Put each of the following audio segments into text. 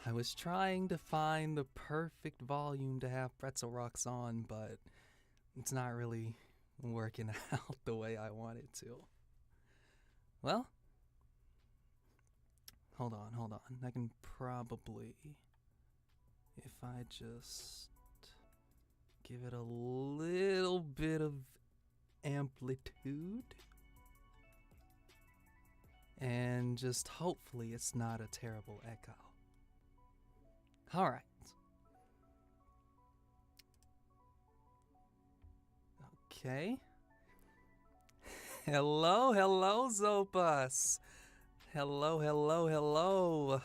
I was trying to find the perfect volume to have Pretzel Rocks on, but it's not really working out the way I want it to. Well, hold on. I can probably, if I just give it a little bit of amplitude, and just hopefully it's not a terrible echo. All right. Okay. Hello, Zopus. Hello.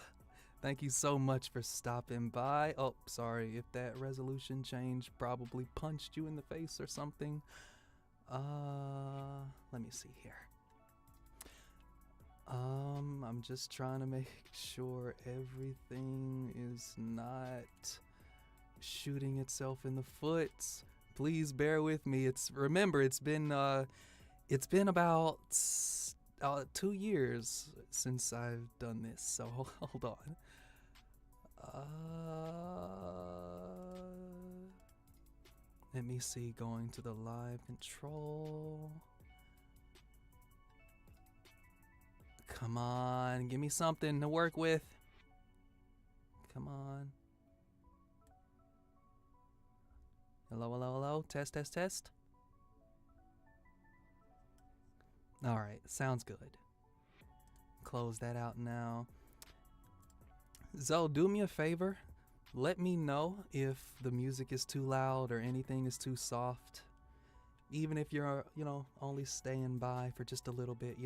Thank you so much for stopping by. Oh, sorry if that resolution change probably punched you in the face or something. Let me see here. I'm just trying to make sure everything is not shooting itself in the foot. Please bear with me. It's been about 2 years since I've done this, so hold on. Let me see, going to the live control. Come on, give me something to work with. Come on. Hello. Test. All right, sounds good. Close that out now. Zoe, do me a favor. Let me know if the music is too loud or anything is too soft. Even if you're, only staying by for just a little bit,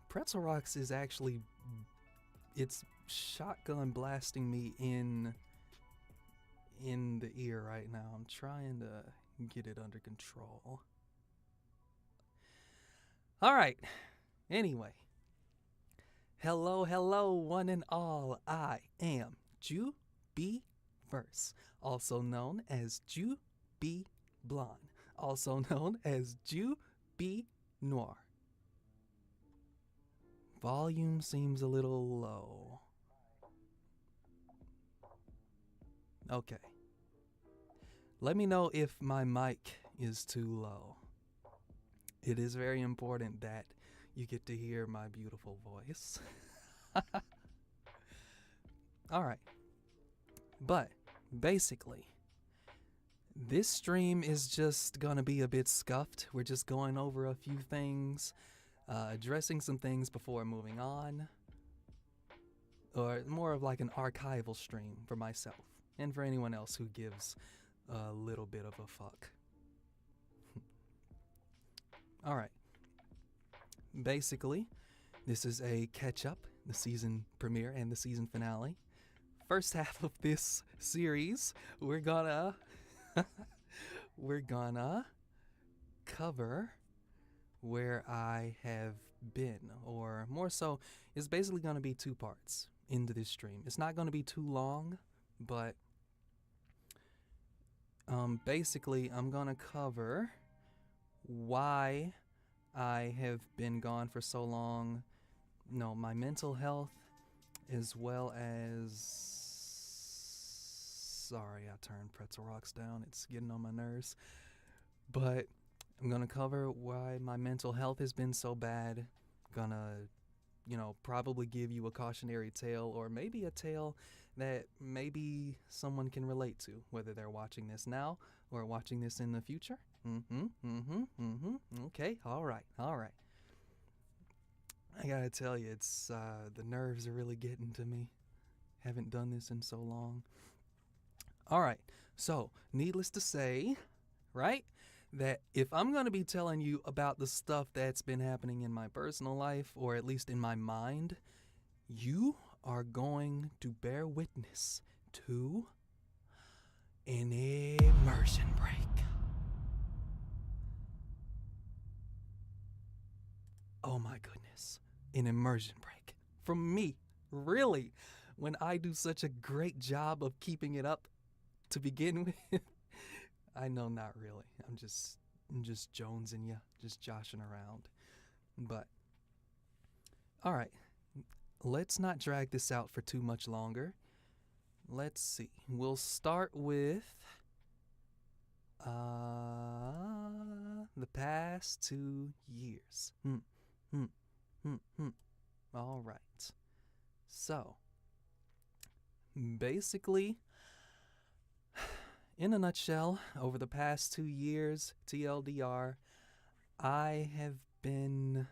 Pretzel Rocks is actually, it's shotgun blasting me in the ear right now. I'm trying to get it under control. All right. Anyway. Hello, one and all. I am Jew B Verse, also known as Jew B Blonde, also known as Jew B Noir. Volume seems a little low. Okay. Let me know if my mic is too low. It is very important that you get to hear my beautiful voice. All right. But basically, this stream is just gonna be a bit scuffed. We're just going over a few things, addressing some things before moving on. Or more of like an archival stream for myself and for anyone else who gives a little bit of a fuck. All right. Basically, this is a catch-up, the season premiere and the season finale. First half of this series, we're gonna cover where I have been, or more so, it's basically gonna be 2 parts into this stream. It's not gonna be too long, but basically I'm gonna cover why I have been gone for so long, my mental health, as well as, sorry, I turned Pretzel Rocks down, it's getting on my nerves, but I'm gonna cover why my mental health has been so bad, gonna, probably give you a cautionary tale, or maybe a tale that maybe someone can relate to, whether they're watching this now or watching this in the future. Okay, all right. I gotta tell you, it's, the nerves are really getting to me. Haven't done this in so long. All right, so, needless to say, right, that if I'm gonna be telling you about the stuff that's been happening in my personal life, or at least in my mind, you are going to bear witness to an immersion break. Oh my goodness, an immersion break from me, really, when I do such a great job of keeping it up to begin with. I know, not really. I'm just jonesing you, just joshing around. But all right, let's not drag this out for too much longer. Let's see. We'll start with the past 2 years. All right. So, basically, in a nutshell, over the past 2 years, TLDR, I have been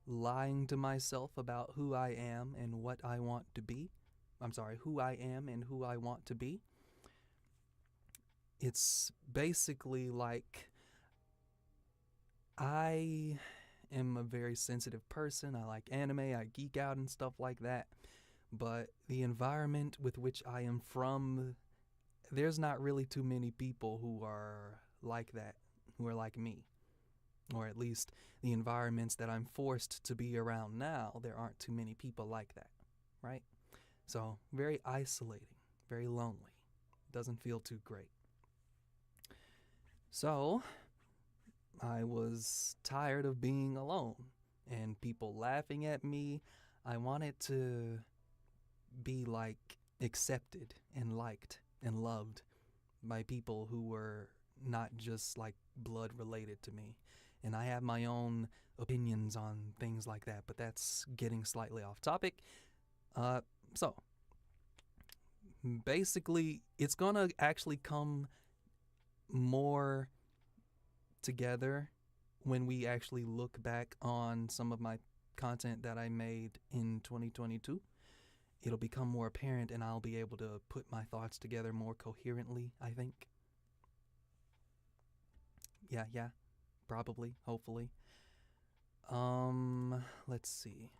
lying to myself about who I am and what I want to be. I'm sorry, who I am and who I want to be. It's basically like I am a very sensitive person. I like anime, I geek out and stuff like that. But the environment with which I am from, there's not really too many people who are like that, who are like me. Or at least the environments that I'm forced to be around now, there aren't too many people like that, right? So, very isolating, very lonely. Doesn't feel too great. So, I was tired of being alone and people laughing at me. I wanted to be like accepted and liked and loved by people who were not just like blood related to me. And I have my own opinions on things like that, but that's getting slightly off topic. So basically, it's gonna actually come more together when we actually look back on some of my content that I made in 2022. It'll become more apparent and I'll be able to put my thoughts together more coherently, I think. Yeah, probably, hopefully. Let's see.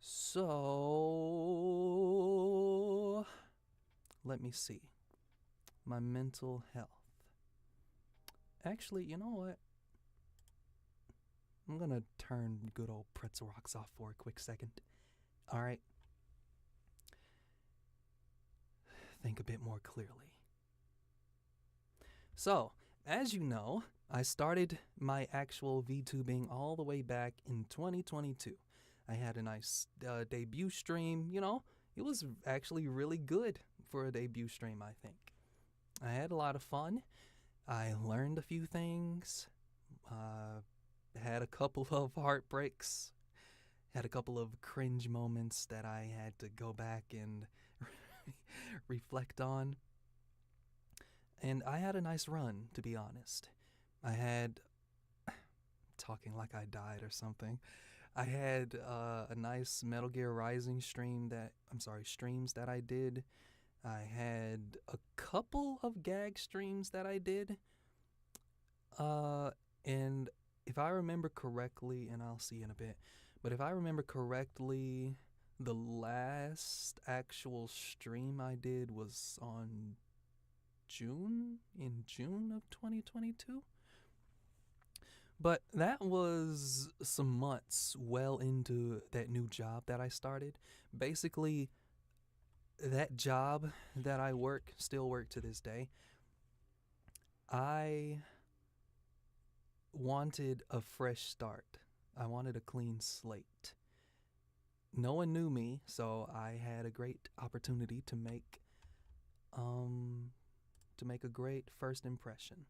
So, let me see. My mental health. Actually, you know what? I'm gonna turn good old Pretzel Rocks off for a quick second. Alright. Think a bit more clearly. So, as you know, I started my actual VTubing all the way back in 2022. I had a nice debut stream, you know, it was actually really good for a debut stream, I think. I had a lot of fun. I learned a few things, had a couple of heartbreaks, had a couple of cringe moments that I had to go back and reflect on. And I had a nice run, to be honest. I had, talking like I died or something, I had a nice Metal Gear Rising streams that I did. I had a couple of gag streams that I did. And if I remember correctly, and I'll see in a bit, but if I remember correctly, the last actual stream I did was in June of 2022. But that was some months well into that new job that I started. Basically, that job that I still work to this day, I wanted a fresh start. I wanted a clean slate. No one knew me, so I had a great opportunity to make a great first impression.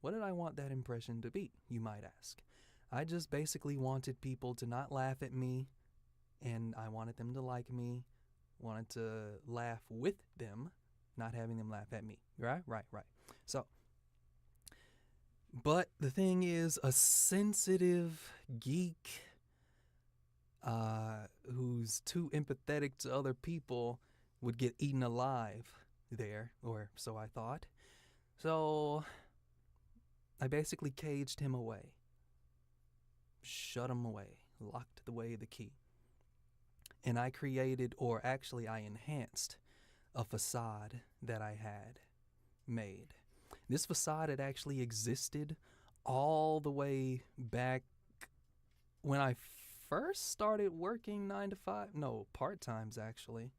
What did I want that impression to be, you might ask? I just basically wanted people to not laugh at me, and I wanted them to like me, wanted to laugh with them, not having them laugh at me. Right. So, but the thing is, a sensitive geek who's too empathetic to other people would get eaten alive there, or so I thought. So I basically caged him away, shut him away, locked away the key. And I created, or actually I enhanced, a facade that I had made. This facade had actually existed all the way back when I first started working 9 to 5, no, part-times actually.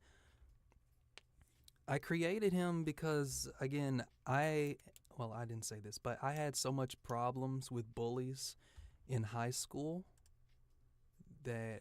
I created him because, again, I didn't say this, but I had so much problems with bullies in high school that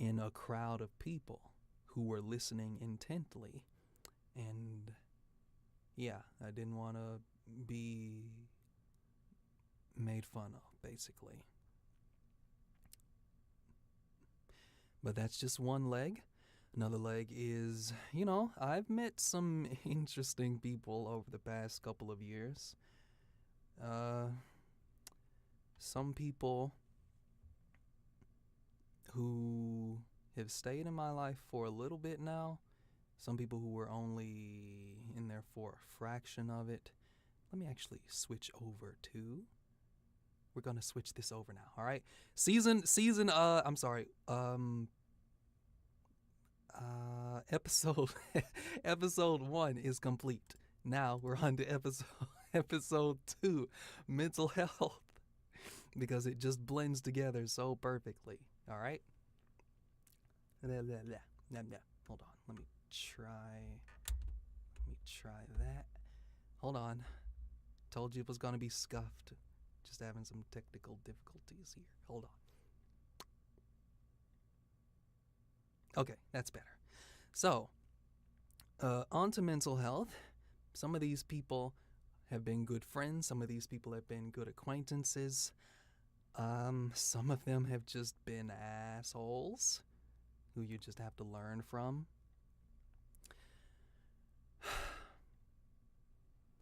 in a crowd of people who were listening intently. And yeah, I didn't want to be made fun of, basically. But that's just one leg. Another leg is, I've met some interesting people over the past couple of years. Some people who have stayed in my life for a little bit now. Some people who were only in there for a fraction of it. Let me actually switch over to. We're gonna switch this over now. All right, I'm sorry. Episode episode 1 is complete. Now we're on to episode 2, mental health, because it just blends together so perfectly. All right. Hold on. Let me try that. Hold on. Told you it was gonna be scuffed. Just having some technical difficulties here. Hold on. Okay, that's better. So, on to mental health. Some of these people have been good friends. Some of these people have been good acquaintances. Some of them have just been assholes who you just have to learn from.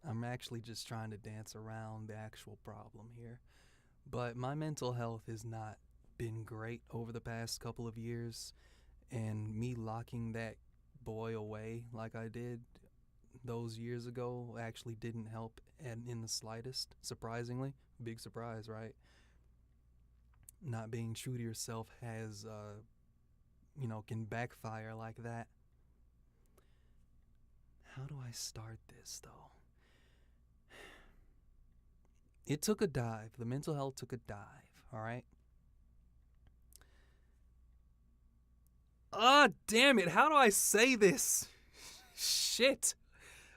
I'm actually just trying to dance around the actual problem here. But my mental health has not been great over the past couple of years. And me locking that boy away like I did those years ago actually didn't help in the slightest, surprisingly. Big surprise, right? Not being true to yourself has, can backfire like that. How do I start this, though? It took a dive. The mental health took a dive, all right? Damn it. How do I say this? Shit.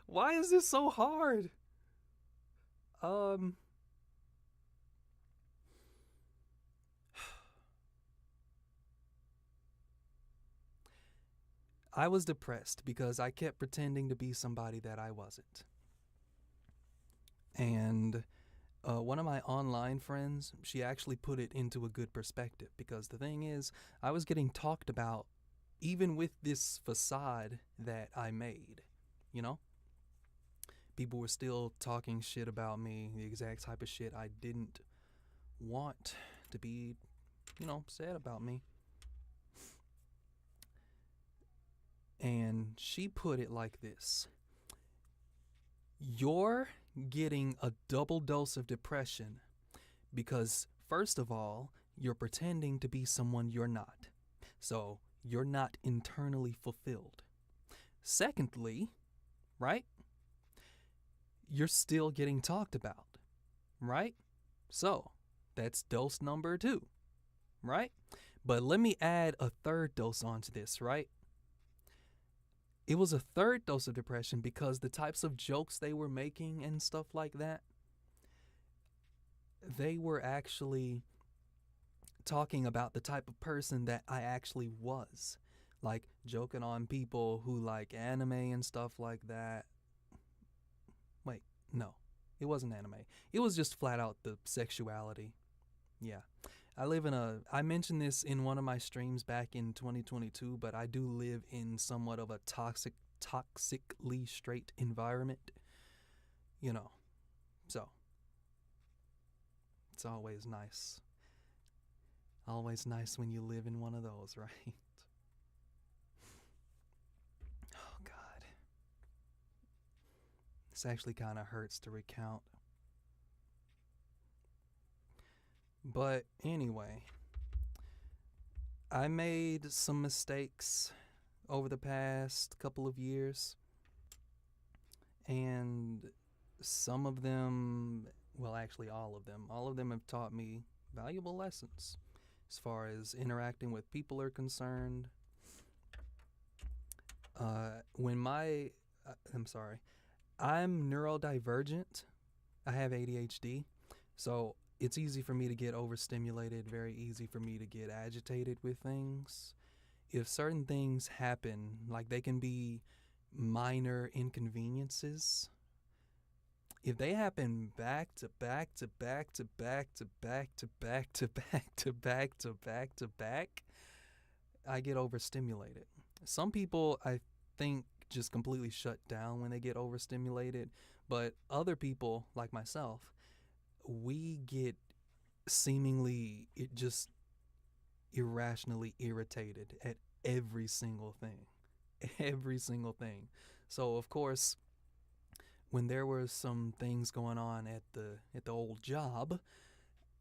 Why is this so hard? I was depressed because I kept pretending to be somebody that I wasn't. And one of my online friends, she actually put it into a good perspective, because the thing is, I was getting talked about even with this facade that I made, you know? People were still talking shit about me, the exact type of shit I didn't want to be, said about me. And she put it like this: you're getting a double dose of depression because, first of all, you're pretending to be someone you're not. So you're not internally fulfilled. Secondly, right? You're still getting talked about, right? So that's dose number 2, right? But let me add a third dose onto this, right? It was a third dose of depression because the types of jokes they were making and stuff like that, they were actually talking about the type of person that I actually was. Like joking on people who like anime and stuff like that. Wait, no, it wasn't anime. It was just flat out the sexuality. Yeah. I mentioned this in one of my streams back in 2022, but I do live in somewhat of a toxically straight environment, so it's always nice. Always nice when you live in one of those, right? Oh, God. This actually kind of hurts to recount. But anyway, I made some mistakes over the past couple of years, and some of them, well, actually all of them have taught me valuable lessons as far as interacting with people are concerned. I'm neurodivergent. I have ADHD, so it's easy for me to get overstimulated, very easy for me to get agitated with things. if certain things happen, like they can be minor inconveniences, if they happen back to back to back to back to back to back to back to back to back to back, I get overstimulated. Some people, I think, just completely shut down when they get overstimulated, but other people, like myself, we get seemingly it just irrationally irritated at every single thing. Every single thing. So of course, when there were some things going on at the old job,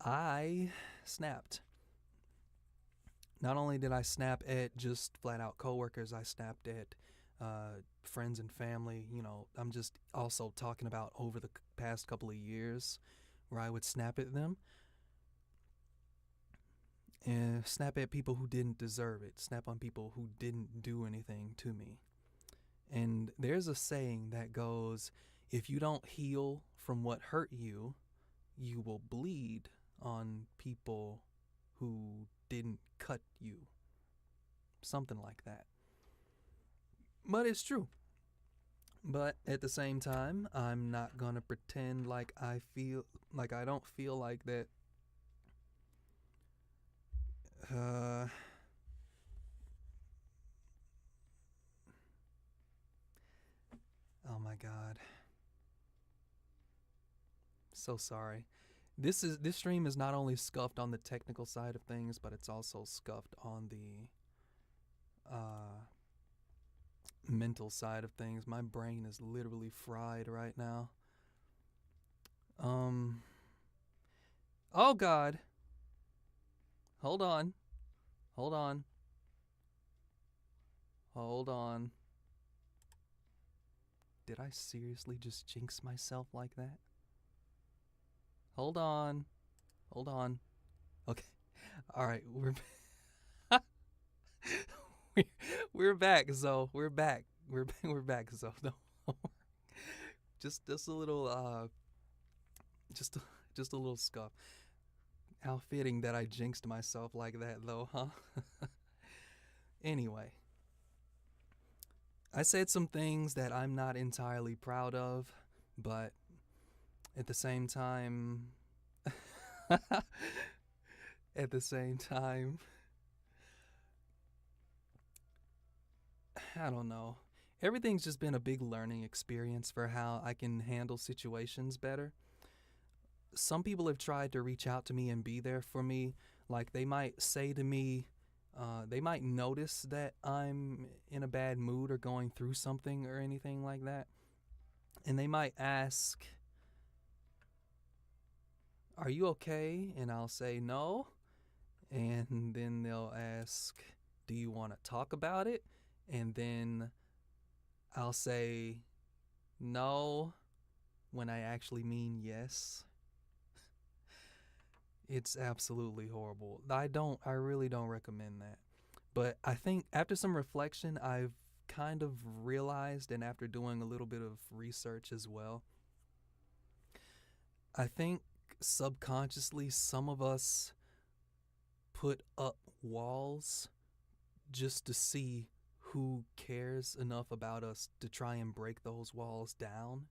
I snapped. Not only did I snap at just flat out coworkers, I snapped at friends and family. You know, I'm just also talking about over the past couple of years where I would snap at them and snap at people who didn't deserve it, snap on people who didn't do anything to me. And there's a saying that goes, if you don't heal from what hurt you, you will bleed on people who didn't cut you. Something like that. But it's true. But at the same time, I'm not going to pretend like I don't feel like that. Oh my God. So sorry. This stream is not only scuffed on the technical side of things, but it's also scuffed on the mental side of things. My brain is literally fried right now. Oh God. Hold on. Hold on. Hold on. Did I seriously just jinx myself like that? Hold on. Hold on. Okay. All right, we're back. So we're back. We're back. So no, just a little just a little scuff. How fitting that I jinxed myself like that, though, huh? Anyway, I said some things that I'm not entirely proud of, but at the same time, at the same time, I don't know. Everything's just been a big learning experience for how I can handle situations better. Some people have tried to reach out to me and be there for me. Like they might say to me, they might notice that I'm in a bad mood or going through something or anything like that. And they might ask, "Are you okay?" And I'll say no. And then they'll ask, "Do you want to talk about it?" And then I'll say no when I actually mean yes. It's absolutely horrible. I really don't recommend that. But I think after some reflection, I've kind of realized, and after doing a little bit of research as well, I think subconsciously some of us put up walls just to see who cares enough about us to try and break those walls down.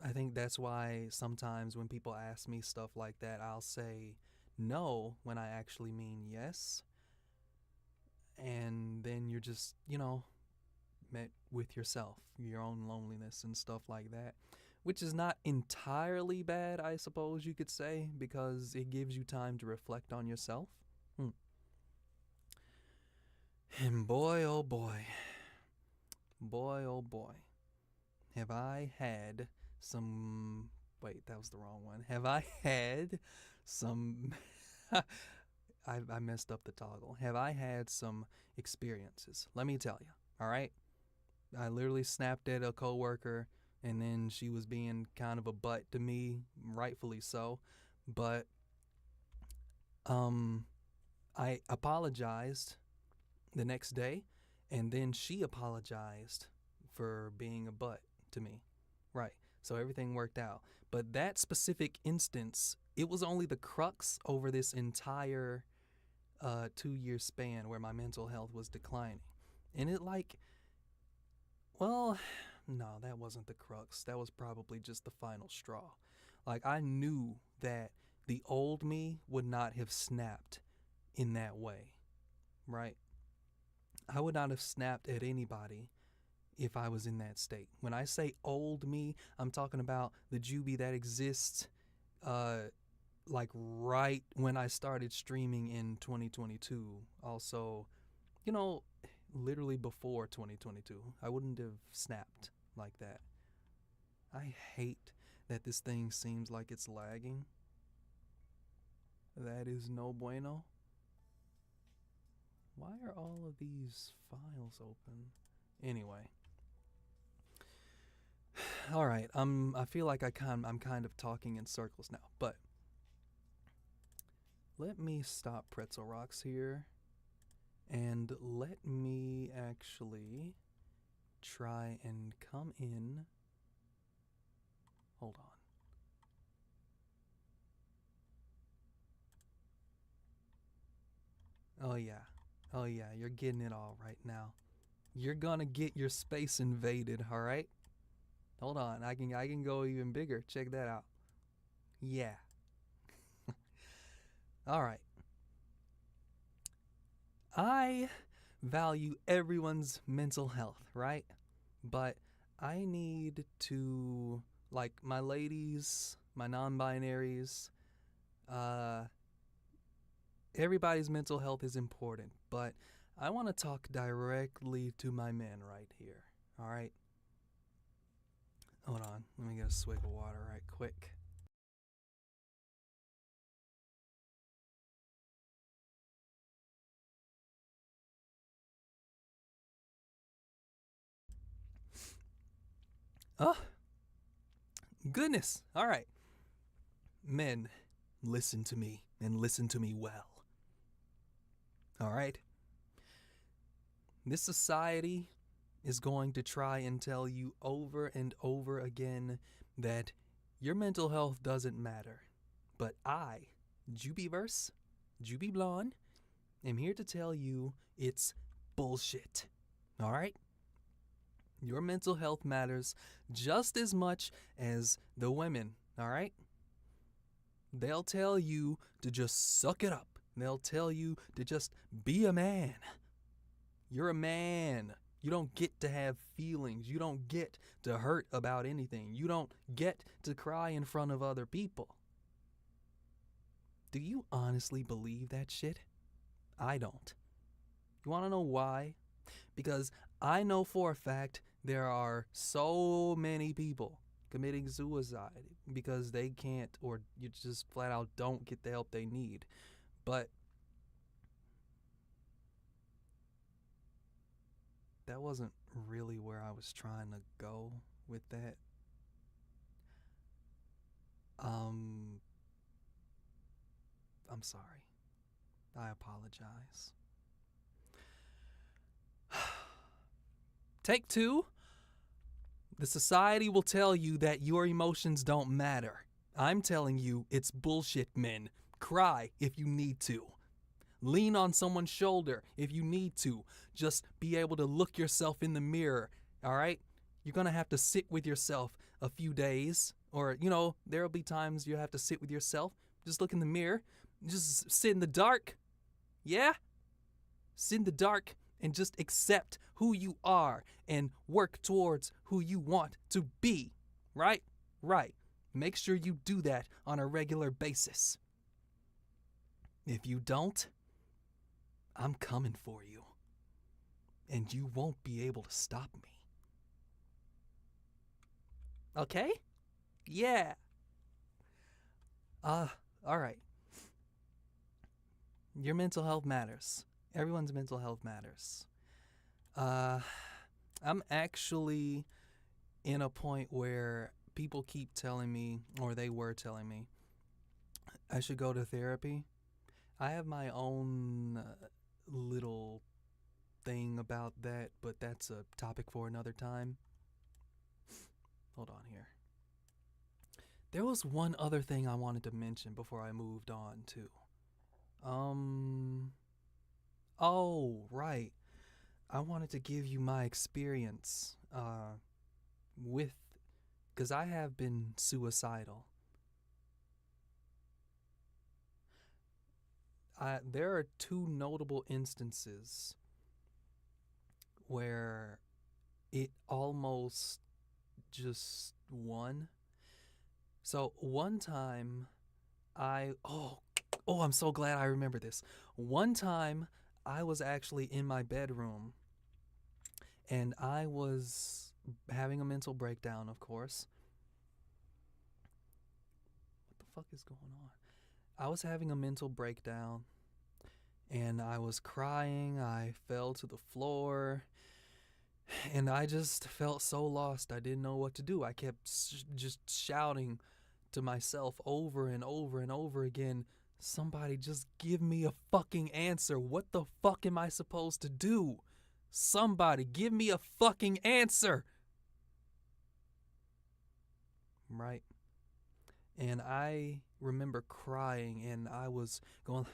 I think that's why sometimes when people ask me stuff like that, I'll say no when I actually mean yes. And then you're just, met with yourself, your own loneliness and stuff like that, which is not entirely bad, I suppose you could say, because it gives you time to reflect on yourself. And boy, oh boy, have I had some. Wait, that was the wrong one. Have I had some. I messed up the toggle. Have I had some experiences? Let me tell you, all right? I literally snapped at a coworker, and then she was being kind of a butt to me, rightfully so. But I apologized the next day, and then she apologized for being a butt to me. Right. So everything worked out. But that specific instance, it was only the crux over this entire a 2 year span where my mental health was declining. And it like, well, no, that wasn't the crux. That was probably just the final straw. Like, I knew that the old me would not have snapped in that way, right? I would not have snapped at anybody if I was in that state. When I say old me, I'm talking about the Juby that exists uh like right when I started streaming in 2022. Also, you know, literally before 2022. I wouldn't have snapped like that. I hate that this thing seems like it's lagging. That is no bueno. Why are all of these files open? Anyway. All right, I feel like I'm kind of talking in circles now, but let me stop Pretzel Rocks here and let me actually try and come in. Hold on. Oh yeah. Oh yeah, you're getting it all right now. You're gonna get your space invaded, all right? Hold on. I can go even bigger. Check that out. Yeah. All right. I value everyone's mental health, right? But I need to, like, my ladies, my non-binaries, uh everybody's mental health is important, but I want to talk directly to my men right here. All right? Hold on. Let me get a swig of water right quick. Oh, goodness. All right. Men, listen to me and listen to me well. All right? This society is going to try and tell you over and over again that your mental health doesn't matter. But I, Jubyverse, Juby Blonde, am here to tell you it's bullshit. All right? Your mental health matters just as much as the women, all right? They'll tell you to just suck it up. They'll tell you to just be a man. You're a man. You don't get to have feelings. You don't get to hurt about anything. You don't get to cry in front of other people. Do you honestly believe that shit? I don't. You want to know why? Because I know for a fact there are so many people committing suicide because they can't, or you just flat out don't get the help they need. But that wasn't really where I was trying to go with that. I'm sorry. I apologize. Take two. The society will tell you that your emotions don't matter. I'm telling you, it's bullshit, men. Cry if you need to. Lean on someone's shoulder if you need to. Just be able to look yourself in the mirror, all right? You're going to have to sit with yourself a few days, or, there'll be times you have to sit with yourself. Just look in the mirror. Just sit in the dark. Yeah? Sit in the dark and just accept who you are and work towards who you want to be, right? Right. Make sure you do that on a regular basis. If you don't, I'm coming for you. And you won't be able to stop me. Okay? Yeah. All right. Your mental health matters. Everyone's mental health matters. I'm actually in a point where people keep telling me, or they were telling me, I should go to therapy. I have my own little thing about that, but that's a topic for another time. Hold on here. There was one other thing I wanted to mention before I moved on, too. Oh, right. I wanted to give you my experience with, because I have been suicidal. There are two notable instances where it almost just won. So one time I'm so glad I remember this. One time I was actually in my bedroom and I was having a mental breakdown, of course. What the fuck is going on? I was having a mental breakdown and I was crying. I fell to the floor and I just felt so lost. I didn't know what to do. I kept just shouting to myself over and over and over again, somebody just give me a fucking answer. What the fuck am I supposed to do? Somebody give me a fucking answer. Right? And I remember crying and I was going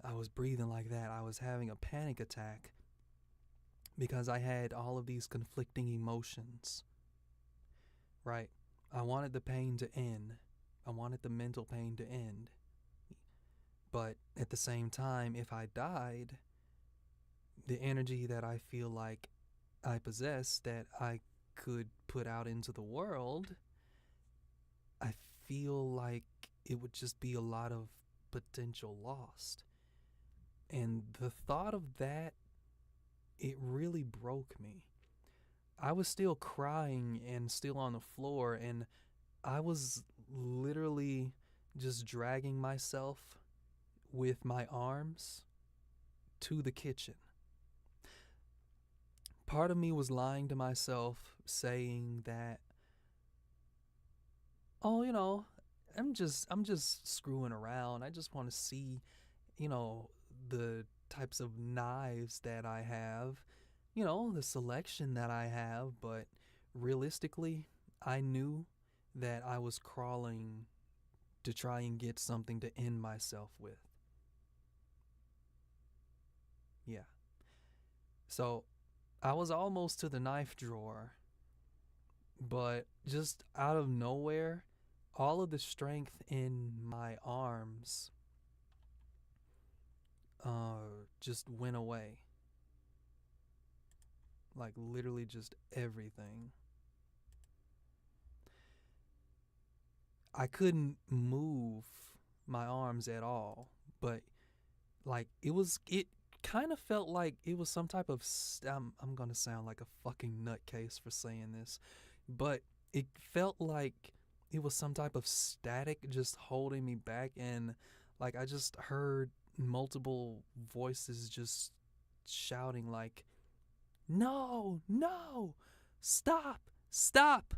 I was breathing like that. I was having a panic attack because I had all of these conflicting emotions. Right? I wanted the pain to end. I wanted the mental pain to end. But at the same time, if I died, the energy that I feel like I possess that I could put out into the world, I feel like it would just be a lot of potential lost. And the thought of that, it really broke me. I was still crying and still on the floor, and I was literally just dragging myself with my arms to the kitchen. Part of me was lying to myself, saying that, oh, I'm just screwing around. I just want to see, the types of knives that I have, the selection that I have, but realistically, I knew that I was crawling to try and get something to end myself with. Yeah. So I was almost to the knife drawer, but just out of nowhere, all of the strength in my arms just went away. Like literally just everything. I couldn't move my arms at all, but like it kind of felt like it was some type of I'm going to sound like a fucking nutcase for saying this, but it felt like it was some type of static just holding me back, and like I just heard multiple voices just shouting like, no, no, stop, stop,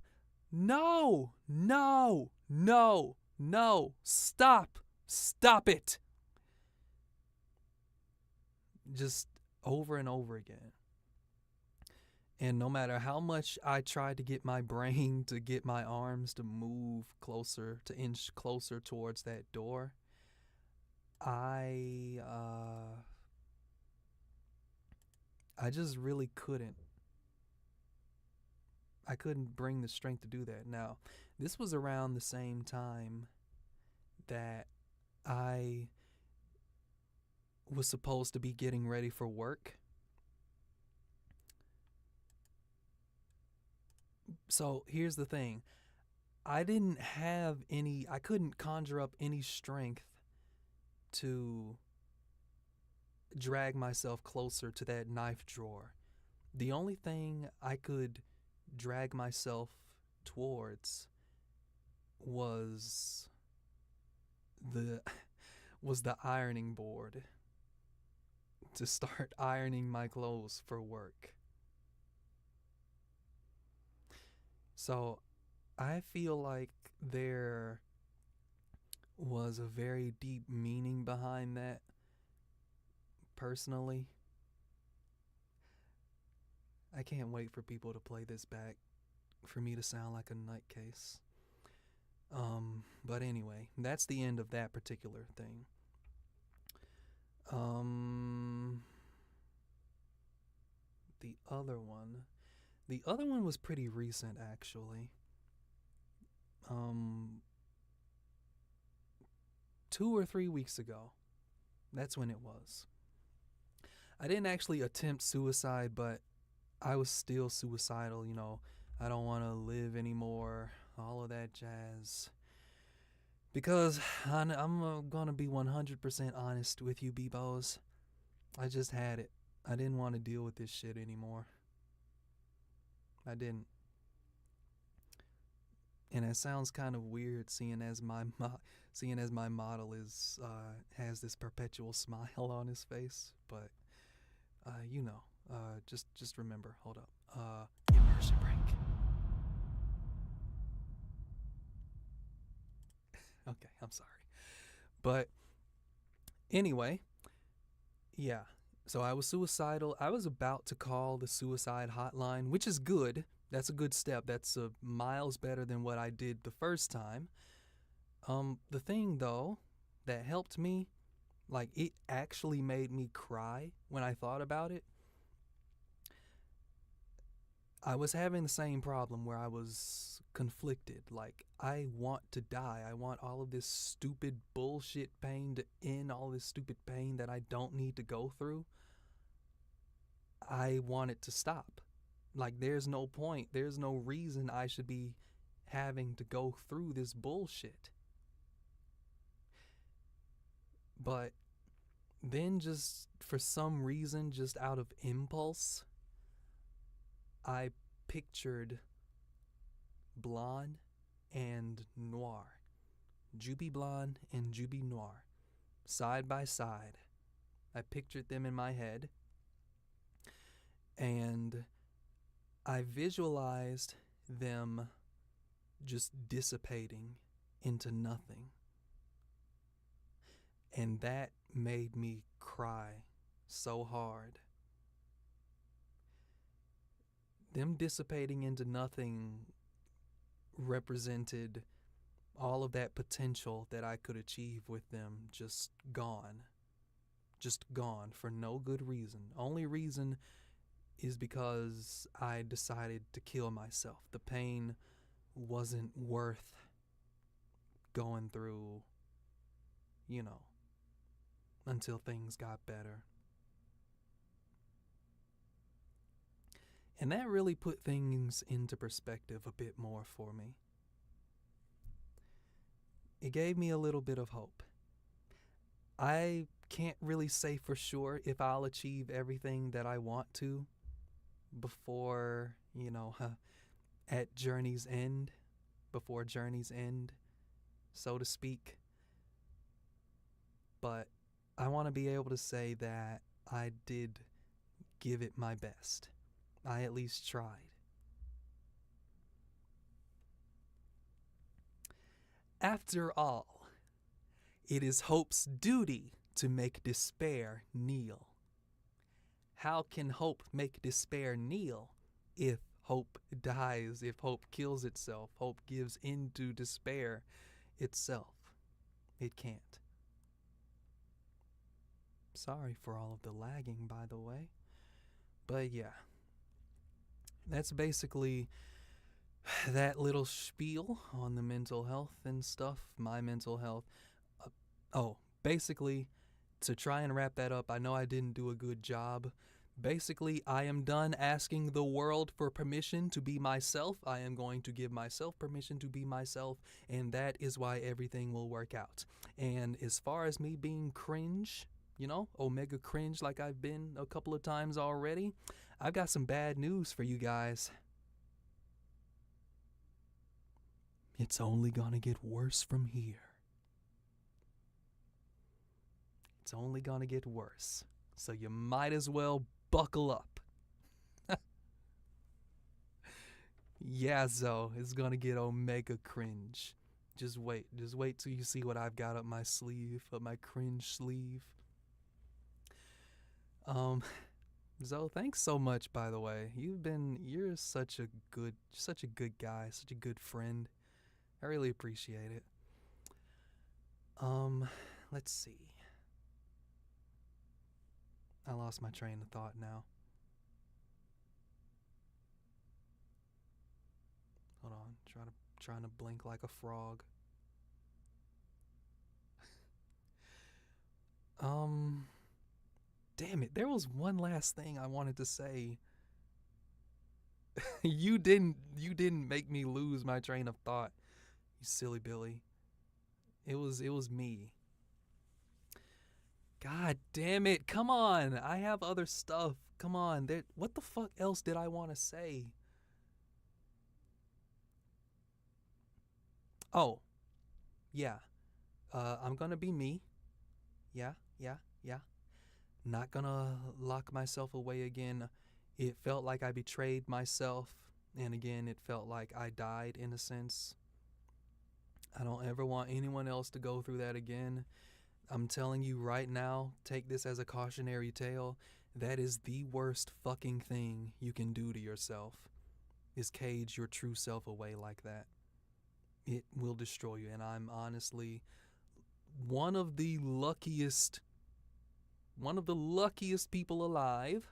no, no, no, no, stop, stop it. Just over and over again. And no matter how much I tried to get my brain to get my arms to move closer, to inch closer towards that door, I I just really couldn't. I couldn't bring the strength to do that. Now, this was around the same time that I was supposed to be getting ready for work. So here's the thing. I couldn't conjure up any strength to drag myself closer to that knife drawer. The only thing I could drag myself towards was the was the ironing board to start ironing my clothes for work. So I feel like there was a very deep meaning behind that personally. I can't wait for people to play this back for me to sound like a nutcase. But anyway, that's the end of that particular thing. Um, the other one. The other one was pretty recent, actually. Um, 2 or 3 weeks ago. That's when it was. I didn't actually attempt suicide, but I was still suicidal, you know. I don't want to live anymore, all of that jazz. Because I'm going to be 100% honest with you, B-Bows. I just had it. I didn't want to deal with this shit anymore. I didn't. And it sounds kind of weird, seeing as my model is has this perpetual smile on his face. But just remember. Hold up. Immersion break. Okay, I'm sorry. But anyway, yeah. So I was suicidal. I was about to call the suicide hotline, which is good. That's a good step. That's miles better than what I did the first time. The thing though that helped me, like it actually made me cry when I thought about it. I was having the same problem where I was conflicted. Like, I want to die. I want all of this stupid bullshit pain to end, all this stupid pain that I don't need to go through. I want it to stop. Like, there's no point, there's no reason I should be having to go through this bullshit. But then, just for some reason, just out of impulse, I pictured Blonde and Noir. Juby Blonde and Juby Noir. Side by side. I pictured them in my head. And I visualized them just dissipating into nothing. And that made me cry so hard. Them dissipating into nothing represented all of that potential that I could achieve with them just gone. Just gone for no good reason. Only reason is because I decided to kill myself. The pain wasn't worth going through, until things got better. And that really put things into perspective a bit more for me. It gave me a little bit of hope. I can't really say for sure if I'll achieve everything that I want to before, at Journey's End, before Journey's End, so to speak. But I want to be able to say that I did give it my best. I at least tried. After all, it is hope's duty to make despair kneel. How can hope make despair kneel if hope dies, if hope kills itself, hope gives into despair itself? It can't. Sorry for all of the lagging, by the way. But yeah, that's basically that little spiel on the mental health and stuff, my mental health. Basically, to try and wrap that up, I know I didn't do a good job. Basically, I am done asking the world for permission to be myself. I am going to give myself permission to be myself, and that is why everything will work out. And as far as me being cringe, omega cringe like I've been a couple of times already, I've got some bad news for you guys. It's only gonna get worse from here. It's only gonna get worse. So you might as well buckle up. Yeah, Zo, it's gonna get omega cringe. Just wait till you see what I've got up my sleeve, up my cringe sleeve. Zo, thanks so much, by the way. You're such a good guy, such a good friend. I really appreciate it. Let's see. I lost my train of thought now. Hold on. Trying to blink like a frog. Damn it. There was one last thing I wanted to say. You didn't make me lose my train of thought. You silly Billy. It was me. God damn it. Come on. I have other stuff. Come on. What the fuck else did I want to say? Oh. Yeah. I'm going to be me. Yeah. Yeah. Yeah. Not going to lock myself away again. It felt like I betrayed myself, and again, it felt like I died in a sense. I don't ever want anyone else to go through that again. I'm telling you right now, take this as a cautionary tale. That is the worst fucking thing you can do to yourself, is cage your true self away like that. It will destroy you, and I'm honestly one of the luckiest people alive.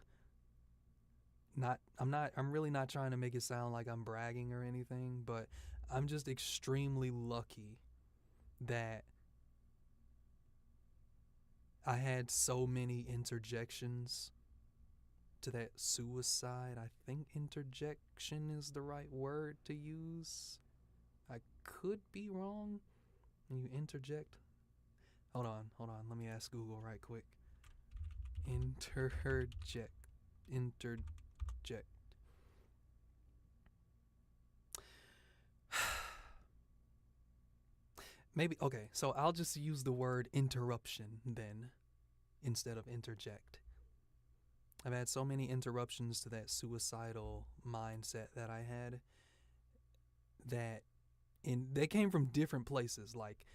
I'm really not trying to make it sound like I'm bragging or anything, but I'm just extremely lucky that I had so many interjections to that suicide. I think interjection is the right word to use. I could be wrong. You interject. Hold on. Let me ask Google right quick. Interject. Maybe, okay, so I'll just use the word interruption then instead of interject. I've had so many interruptions to that suicidal mindset that I had they came from different places. Like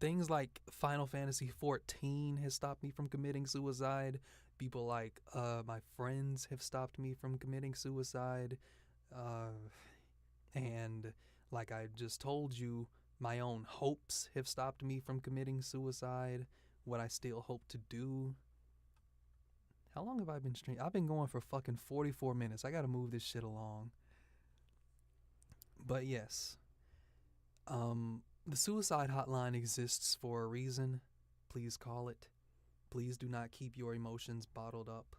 things like Final Fantasy 14 has stopped me from committing suicide. People like my friends have stopped me from committing suicide. And like I just told you, my own hopes have stopped me from committing suicide. What I still hope to do. How long have I been streaming? I've been going for fucking 44 minutes. I gotta move this shit along. But yes. The suicide hotline exists for a reason. Please call it. Please do not keep your emotions bottled up.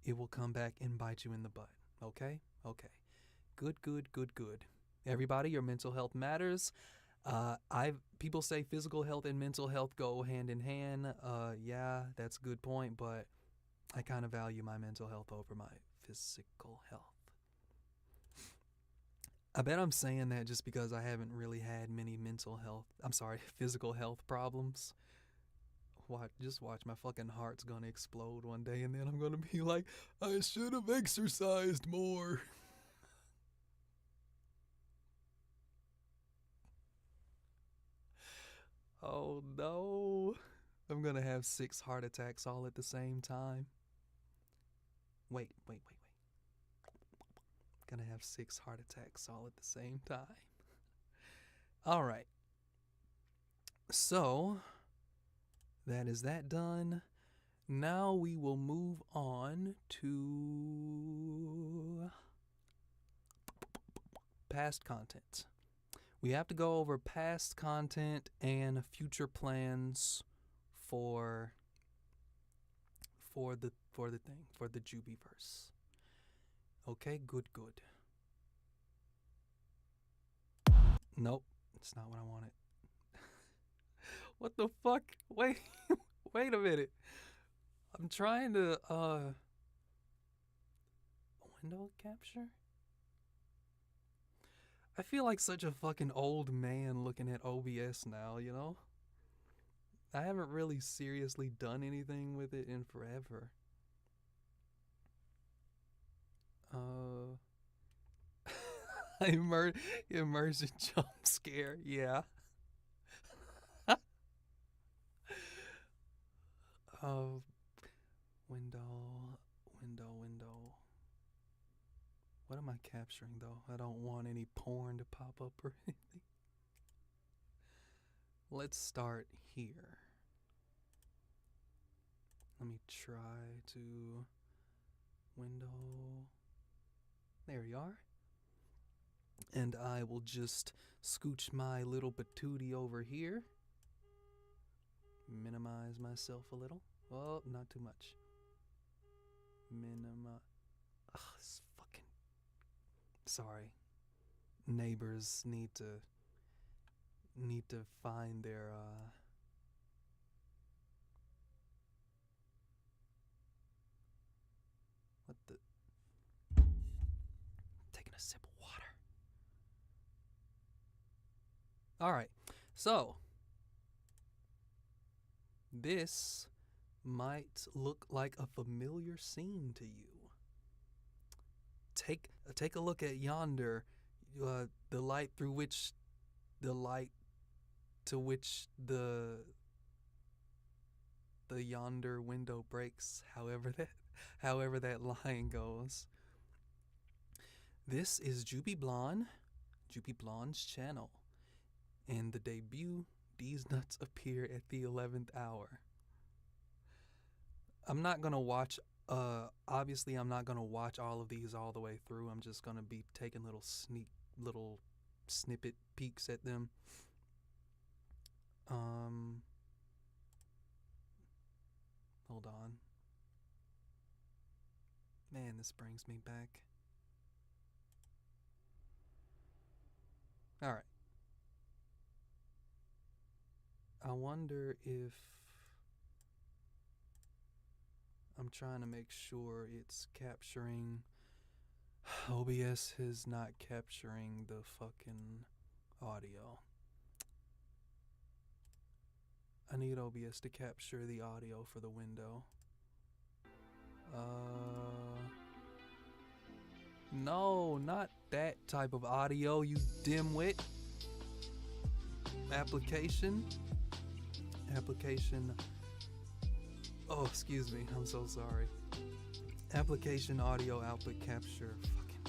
It will come back and bite you in the butt. Okay? Okay. Good. Everybody, your mental health matters. People say physical health and mental health go hand in hand. Yeah, that's a good point, but I kind of value my mental health over my physical health. I bet I'm saying that just because I haven't really had many physical health problems. Just watch, my fucking heart's gonna explode one day, and then I'm gonna be like, I should have exercised more. Oh no. I'm gonna have 6 heart attacks all at the same time. Wait. Gonna have 6 heart attacks all at the same time. All right. So, that is that done. Now we will move on to past content. We have to go over past content and future plans for the Jubiverse. Okay, good. Nope, it's not what I wanted. What the fuck? Wait a minute. I'm trying to window capture? I feel like such a fucking old man looking at OBS now, you know? I haven't really seriously done anything with it in forever. Immersion jump scare, yeah. Window. What am I capturing though? I don't want any porn to pop up or anything. Let's start here. Let me try to window. There you are. And I will just scooch my little patootie over here. Minimize myself a little. Well, not too much. Ugh, it's fucking... Sorry. Neighbors need to find their, What the... Taking a sip of water. Alright, so... This might look like a familiar scene to you. Take a look at yonder, the light to which the yonder window breaks, however that line goes. This is Juby Blonde's channel, and the debut These Nuts Appear at the 11th Hour. I'm not gonna watch, obviously I'm not gonna watch all of these all the way through. I'm just gonna be taking little snippet peeks at them. Hold on. Man, this brings me back. Alright. I wonder if I'm trying to make sure it's capturing. OBS is not capturing the fucking audio. I need OBS to capture the audio for the window. No, not that type of audio, you dimwit. Application. Oh, excuse me, I'm so sorry. Application audio output capture. Fucking.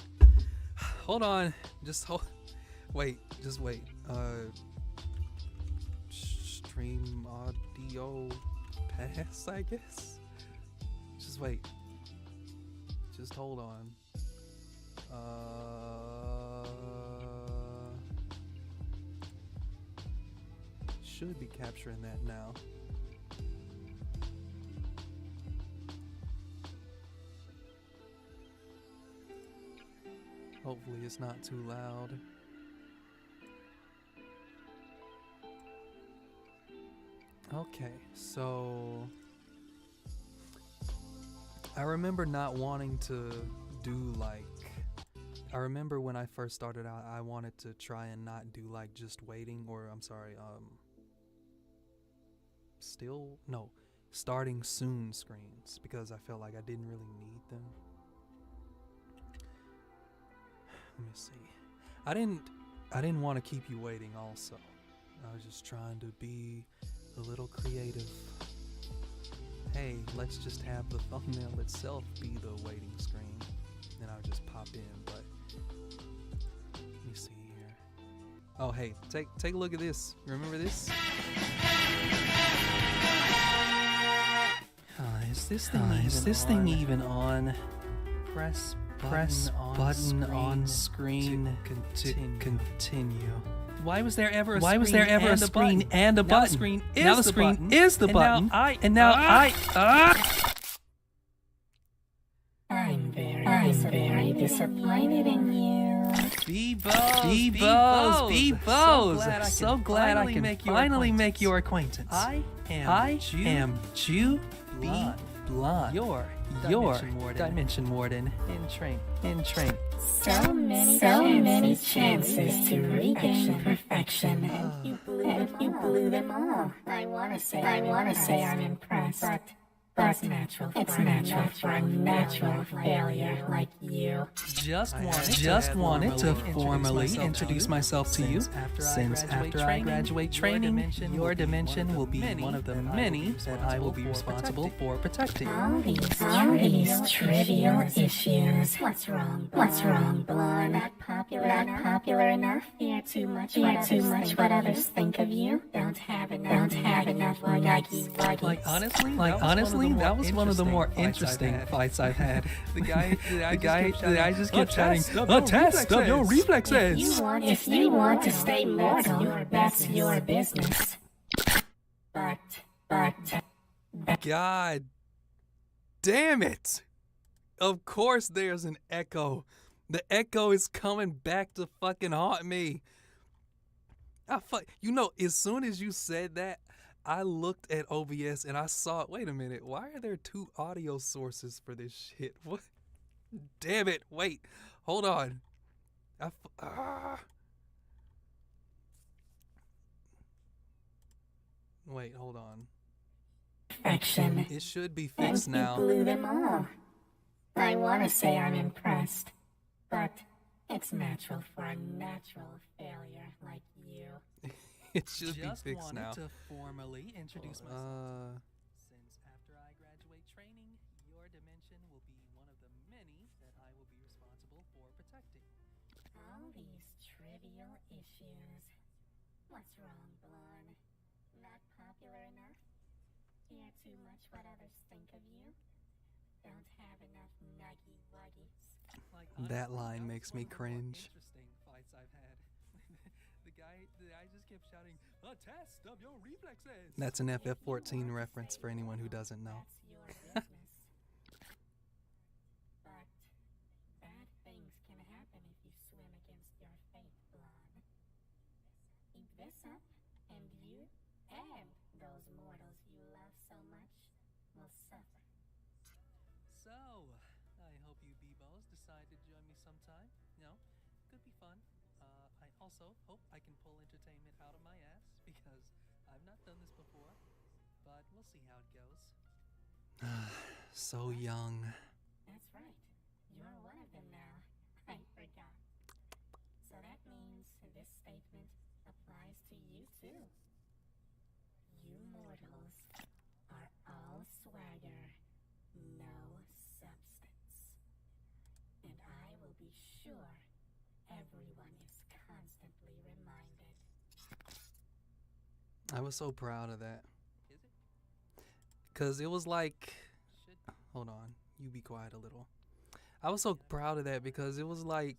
Hold on. Just wait. Stream audio pass, I guess. Just wait. Just hold on. Should be capturing that now. Hopefully it's not too loud. Okay, so I remember not wanting to do I remember when I first started out, I wanted to try and not do just waiting, or I'm sorry, starting soon screens, because I felt like I didn't really need them. Let me see. I didn't want to keep you waiting also. I was just trying to be a little creative. Hey, let's just have the thumbnail itself be the waiting screen. Then I'll just pop in, but let me see here. Oh hey, take a look at this. Remember this? Is this thing even on? Press button on screen to continue. Why was there ever a screen and a button? Now the screen is the button. I'm very disappointed in you. Beboz. So glad I can finally make your acquaintance. I am Juby Blonde. Your Dimension Warden in train. So many chances to reach perfection, and you blew them all. I wanna say I'm impressed, but it's natural for a natural failure like you. Just wanted to formally introduce myself to you, since after I graduate training, your dimension will be one of the many that I will be responsible for protecting. All these trivial issues. What's wrong, Blonde? Not popular enough? Fear too much what others think of you? Don't have enough like honestly, Honestly, that was one of the more interesting fights I've had. The guy just kept shouting, "A test of your reflexes." If you want to stay mortal, that's your business. But, God damn it! Of course there's an echo. The echo is coming back to fucking haunt me. As soon as you said that, I looked at OBS and I saw, wait a minute, why are there two audio sources for this shit? What? Damn it, wait, hold on. Wait, hold on. Action. It should be fixed now. You blew them all. I want to say I'm impressed, but it's natural for a natural failure like you. It should be fixed now. To formally introduce myself. Since after I graduate training, your dimension will be one of the many that I will be responsible for protecting. All these trivial issues. What's wrong, Blonde? Not popular enough? Hear too much what others think of you? Don't have enough nuggy wuggies? That line makes me cringe. Interesting fights I've had. the guy just kept shouting, "A test of your reflexes." That's an FF14 reference for anyone who doesn't know. That's your business. But bad things can happen if you swim against your fate, Blonde. Keep this up, and you and those mortals you love so much will suffer. So, I hope you B-Bows decide to join me sometime. Could be fun. I also hope I can pull entertainment out of my ass, because I've not done this before, but we'll see how it goes. So young. That's right. You're one of them now. I forgot. So that means this statement applies to you too. You mortals are all swagger, no substance. And I will be sure everyone is constantly reminded. I was so proud of that. Is it? Because it was like... Hold on. You be quiet a little. I was so proud of that because it was like,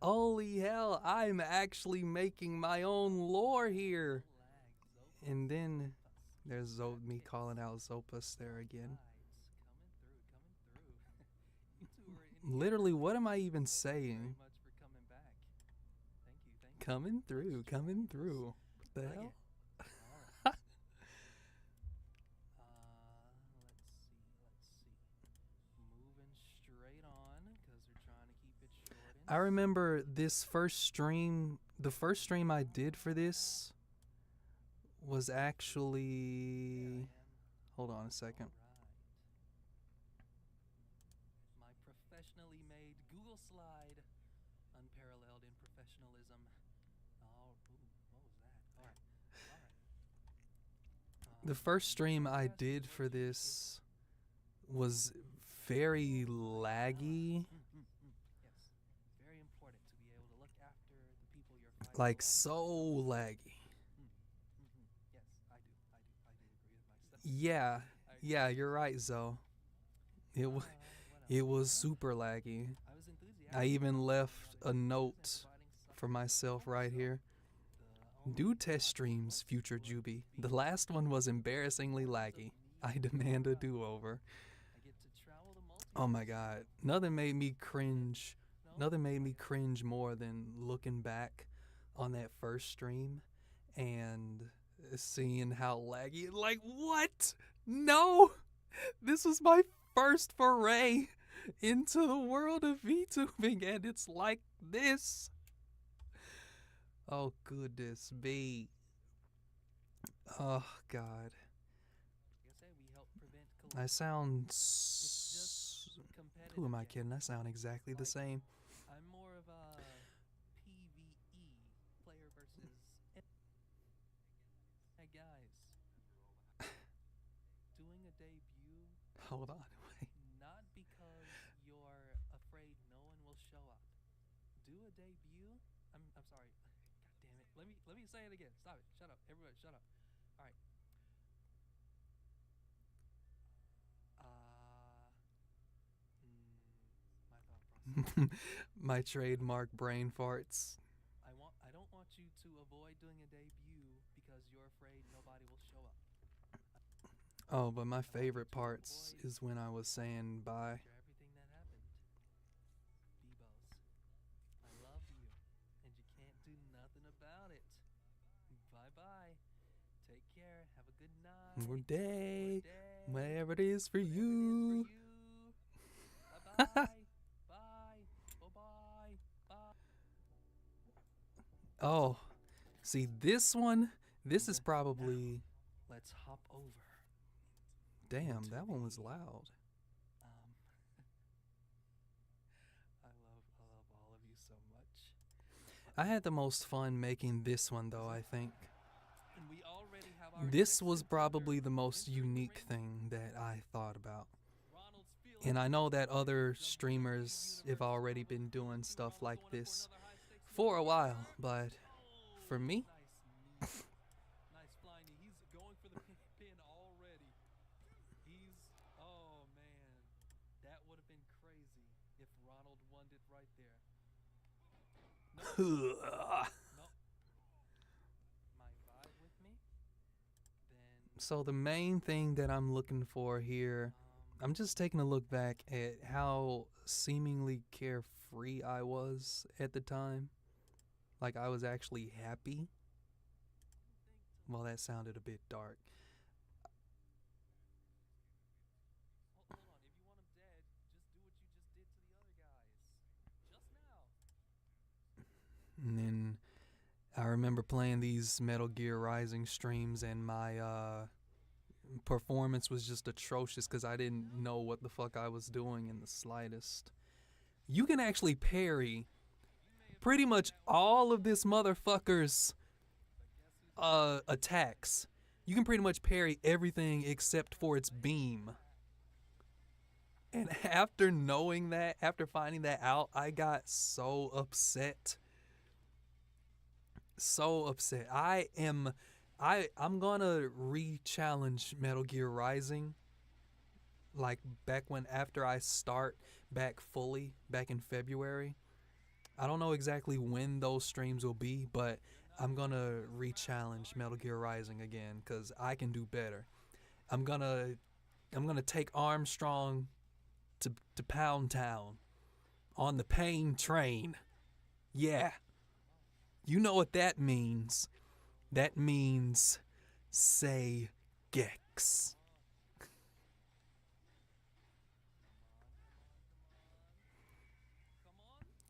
holy hell, I'm actually making my own lore here. And then there's me calling out Zopus there again. Literally, what am I even saying? Coming through. What the hell? Let's see. Moving straight on, because we're trying to keep it short. I remember this first stream, the first stream I did for this was actually... Hold on a second. My professionally made Google slide, unparalleled in professionalism. Oh, what was that? All right. The first stream I did for this was very laggy. Yes, very important to be able to look after the people you're fighting. Like so laggy. Yes, I do agree with myself. Yeah, you're right, Zoe. It was super laggy. I was enthusiastic. I even left a note for myself right here. Do test streams, future Juby. The last one was embarrassingly laggy. I demand a do-over. Oh my god. Nothing made me cringe more than looking back on that first stream and seeing how laggy. Like, what? No! This was my first foray into the world of VTubing, and it's like this. Oh, goodness me. Oh, God. I sound... Who am I kidding? I sound exactly the same. I'm more of a PvE, player versus... Hey, guys. Doing a debut... Hold on, wait. Not because you're afraid no one will show up. Do a debut... I'm sorry. God damn it. Let me say it again. Stop it. Shut up. Everybody, shut up. All right. My trademark brain farts. I don't want you to avoid doing a debut because you're afraid nobody will show up. Oh, but my I want you favorite to parts avoid is when I was saying bye. after everything that happened. Bebos, I love you, and you can't do nothing about it. Bye bye. Take care. Have a good night. Good day, Good day. wherever it is for Whatever it is you. for you. Bye bye. Bye. Bye bye. Bye. Oh, see this one. This is probably. Let's hop over. Damn, into that one was the, loud. I love all of you so much. I had the most fun making this one though, I think. And we already have our This sixth was encounter. probably the most Entering the unique ring. thing that I thought about. Ronald's feeling And I know that ready to other jump into streamers the have universe. already been Ronald, doing you stuff Ronald like going in this for another high-stakes for a Metal Gear while, battle? but for Oh, me, nice knee. Nice flying knee. He's going for the pin already. Oh man, that would have been crazy if Ronald won it right there. No, no. My vibe with me? Then, so the main thing that I'm looking for here, I'm just taking a look back at how seemingly carefree I was at the time. Like I was actually happy. Well, that sounded a bit dark. hold on. If you want him dead, just do what you just did to the other guys. Just now. And then I remember playing these Metal Gear Rising streams, and my performance was just atrocious because I didn't know what the fuck I was doing in the slightest. You can actually parry pretty much all of this motherfucker's attacks. You can pretty much parry everything except for its beam. And after knowing that, after finding that out, I got so upset. So upset. I'm gonna re-challenge Metal Gear Rising. Like back when after I start back fully, back in February. I don't know exactly when those streams will be, but I'm gonna re-challenge Metal Gear Rising again because I can do better. I'm gonna take Armstrong to Pound Town on the pain train. Yeah. You know what that means. That means say Gex.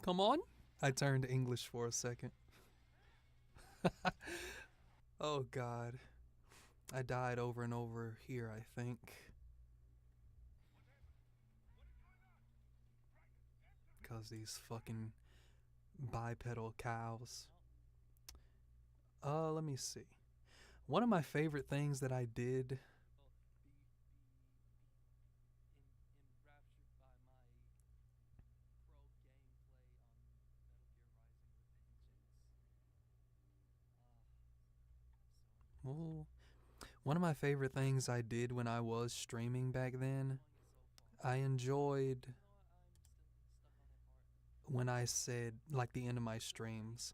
Come on? I turned English for a second. Oh god. I died over and over here, I think. Because these fucking bipedal cows. Let me see. One of my favorite things that I did. Well, one of my favorite things I did when I was streaming back then, I enjoyed when I said, like, the end of my streams,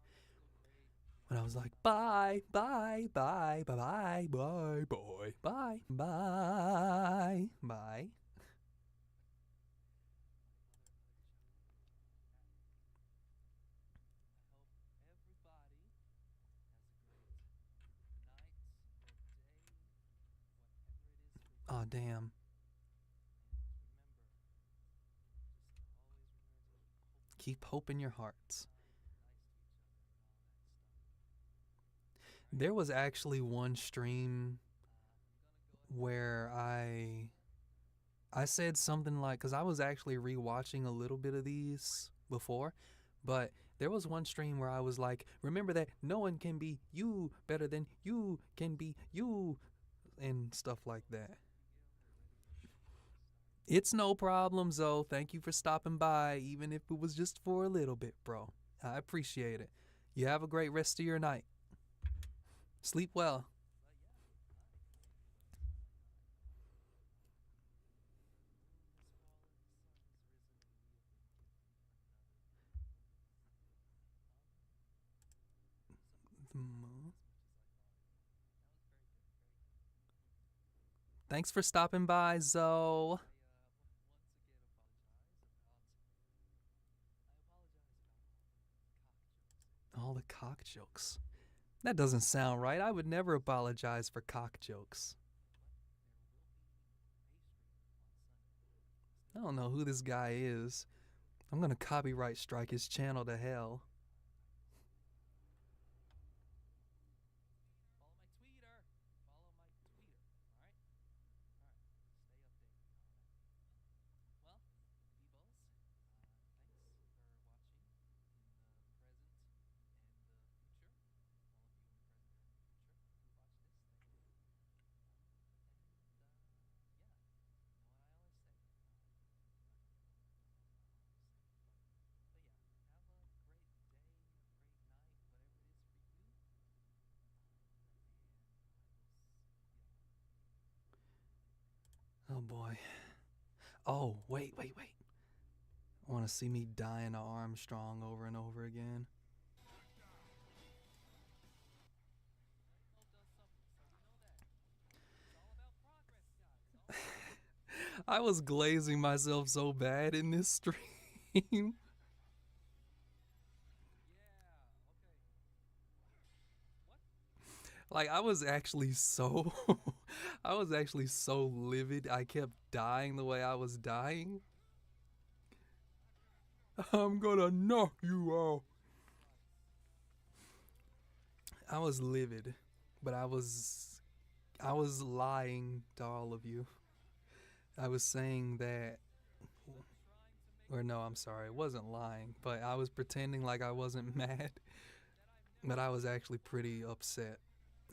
when I was like, bye, bye, bye, bye, bye, bye, bye, bye, bye, bye. Oh, damn. Keep hope in your hearts. There was actually one stream where I said something like, because I was actually rewatching a little bit of these before, but there was one stream where I was like, remember that no one can be you better than you can be you, and stuff like that. It's no problem, Zoe. Thank you for stopping by, even if it was just for a little bit, bro. I appreciate it. You have a great rest of your night. Sleep well. Thanks for stopping by, Zoe. All the cock jokes. That doesn't sound right. I would never apologize for cock jokes. I don't know who this guy is. I'm gonna copyright strike his channel to hell. Oh boy. Oh, wait. Want to see me dying to Armstrong over and over again? I was glazing myself so bad in this stream. Like I was actually so I was actually so livid. I kept dying the way I was dying. I'm gonna knock you out. I was livid, but I was lying to all of you. I was saying that, or no, I'm sorry, I wasn't lying, but I was pretending like I wasn't mad, but I was actually pretty upset.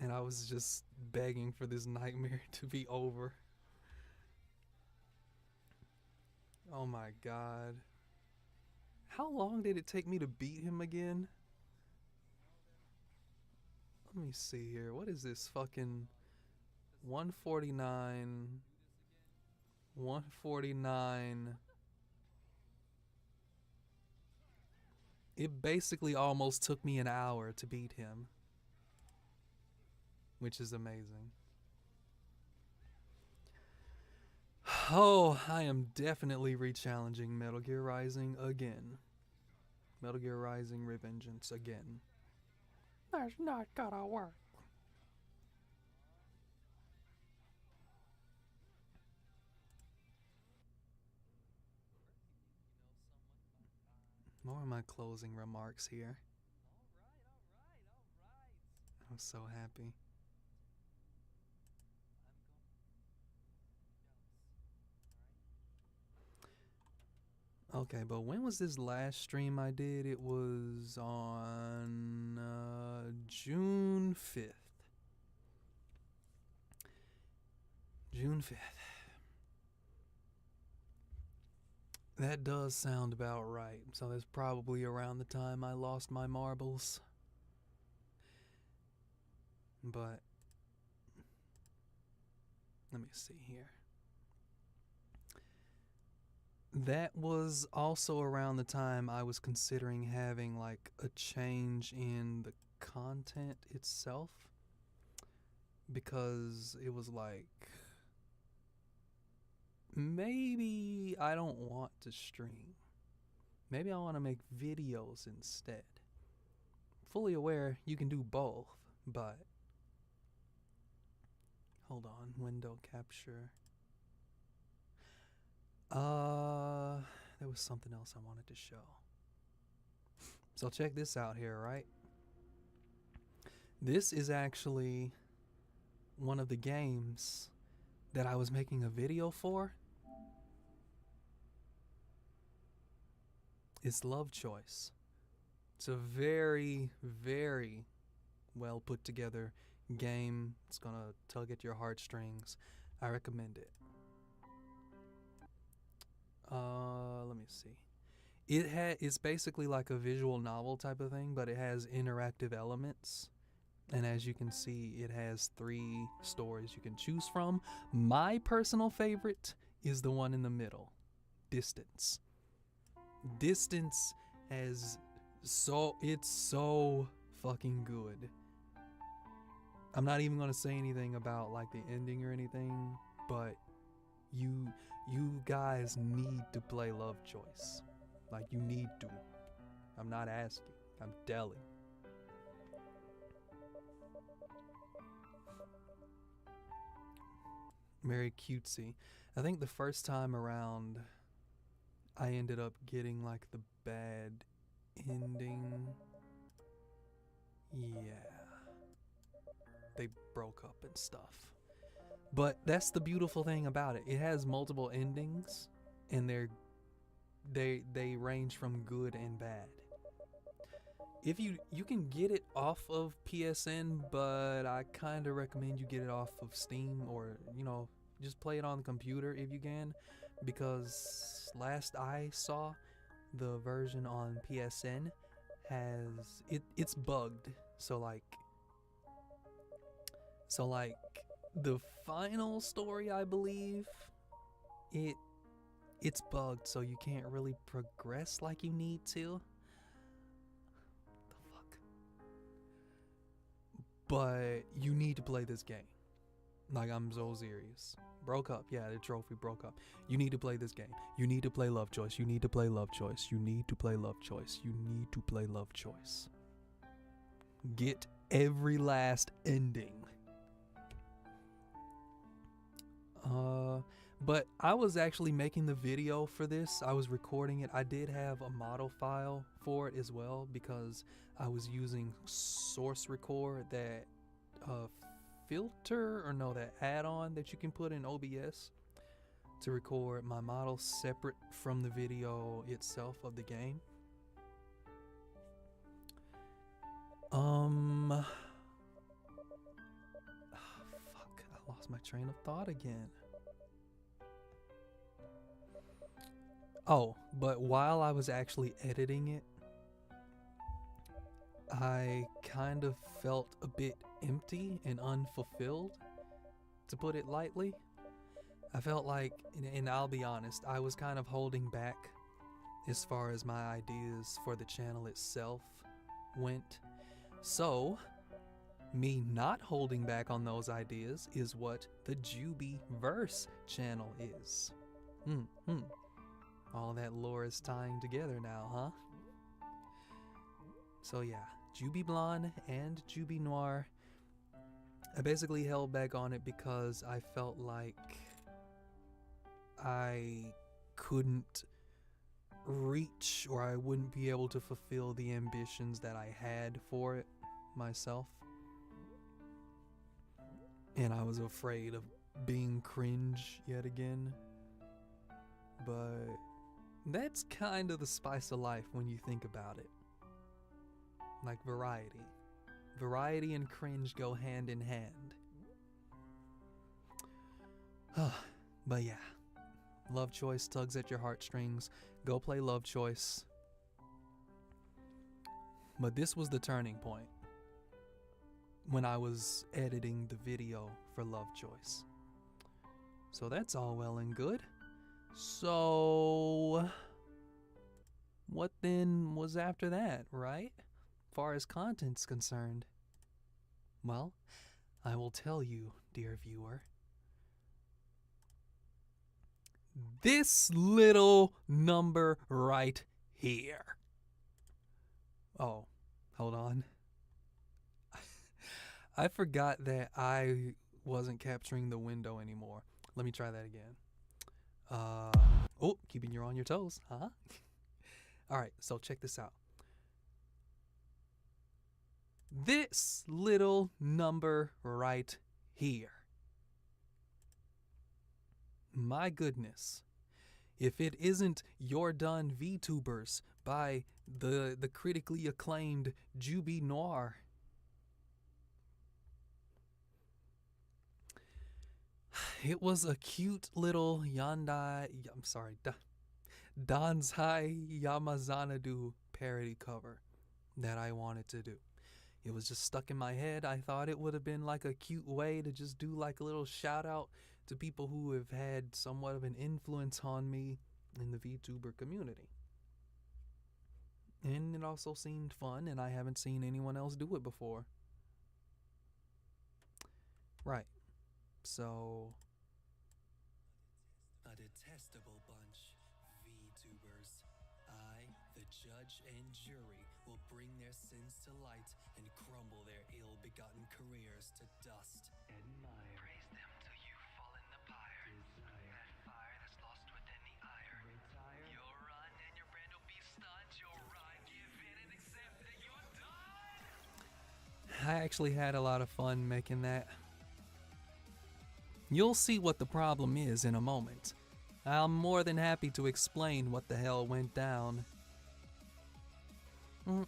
And I was just begging for this nightmare to be over. Oh my god. How long did it take me to beat him again? Let me see here. What is this fucking 149? 149. It basically almost took me an hour to beat him, which is amazing. Oh, I am definitely re-challenging Metal Gear Rising again. Metal Gear Rising Revengeance again. That's not gonna work. More of my closing remarks here. I'm so happy. Okay, but when was this last stream I did? It was on June 5th. June 5th. That does sound about right. So that's probably around the time I lost my marbles. But let me see here. That was also around the time I was considering having like a change in the content itself, because it was like, maybe I don't want to stream. Maybe I want to make videos instead. Fully aware you can do both, but hold on, window capture. There was something else I wanted to show. So check this out here, right? This is actually one of the games that I was making a video for. It's Love Choice. It's a very, very well put together game. It's gonna tug at your heartstrings. I recommend it. Let me see. It's basically like a visual novel type of thing, but it has interactive elements. And as you can see, it has 3 stories you can choose from. My personal favorite is the one in the middle, Distance. Distance it's so fucking good. I'm not even gonna say anything about like the ending or anything, but you guys need to play Love Choice. Like, you need to. I'm not asking. I'm telling. Very cutesy. I think the first time around, I ended up getting like the bad ending. Yeah. They broke up and stuff. But that's the beautiful thing about it. It has multiple endings, and they range from good and bad. If you can get it off of PSN, but I kind of recommend you get it off of Steam, or just play it on the computer if you can, because last I saw, the version on PSN it's bugged. So like the final story, I believe, it's bugged, so you can't really progress like you need to. The fuck? But you need to play this game. Like, I'm so serious. Broke up. Yeah, the trophy broke up. You need to play this game. You need to play Love Choice. You need to play Love Choice. You need to play Love Choice. You need to play Love Choice. Get every last ending. But I was actually making the video for this. I was recording it. I did have a model file for it as well, because I was using Source Record, that filter, or no, that add-on that you can put in OBS to record my model separate from the video itself of the game. Fuck, I lost my train of thought again. Oh, but while I was actually editing it, I kind of felt a bit empty and unfulfilled, to put it lightly. I felt like, and I'll be honest, I was kind of holding back as far as my ideas for the channel itself went. So, me not holding back on those ideas is what the Jubyverse channel is. All that lore is tying together now, huh? So yeah, Juby Blonde and Juby Noir. I basically held back on it because I felt like I couldn't reach, or I wouldn't be able to fulfill the ambitions that I had for it myself. And I was afraid of being cringe yet again. But that's kind of the spice of life when you think about it. Like variety. Variety and cringe go hand in hand. But yeah. Love Choice tugs at your heartstrings. Go play Love Choice. But this was the turning point when I was editing the video for Love Choice. So that's all well and good. So what then was after that, right? Far as content's concerned. Well, I will tell you, dear viewer. This little number right here. Oh, hold on. I forgot that I wasn't capturing the window anymore. Let me try that again. Keeping you on your toes, huh? Alright, so check this out. This little number right here. My goodness. If it isn't You're Done VTubers by the critically acclaimed Juby Noir. It was a cute little Danzai Yamazanadu parody cover that I wanted to do. It was just stuck in my head. I thought it would have been like a cute way to just do like a little shout out to people who have had somewhat of an influence on me in the VTuber community. And it also seemed fun, and I haven't seen anyone else do it before. Right. So, A detestable bunch, vtubers. I, the judge and jury, will bring their sins to light and crumble their ill-begotten careers to dust. Admire. Praise them till you fall in the pyre. Desire. That fire that's lost within the ire. Retire. You'll run and your brand will be stunned. You'll run, give in and accept that you're done. I actually had a lot of fun making that. You'll see what the problem is in a moment. I'm more than happy to explain what the hell went down. Juvie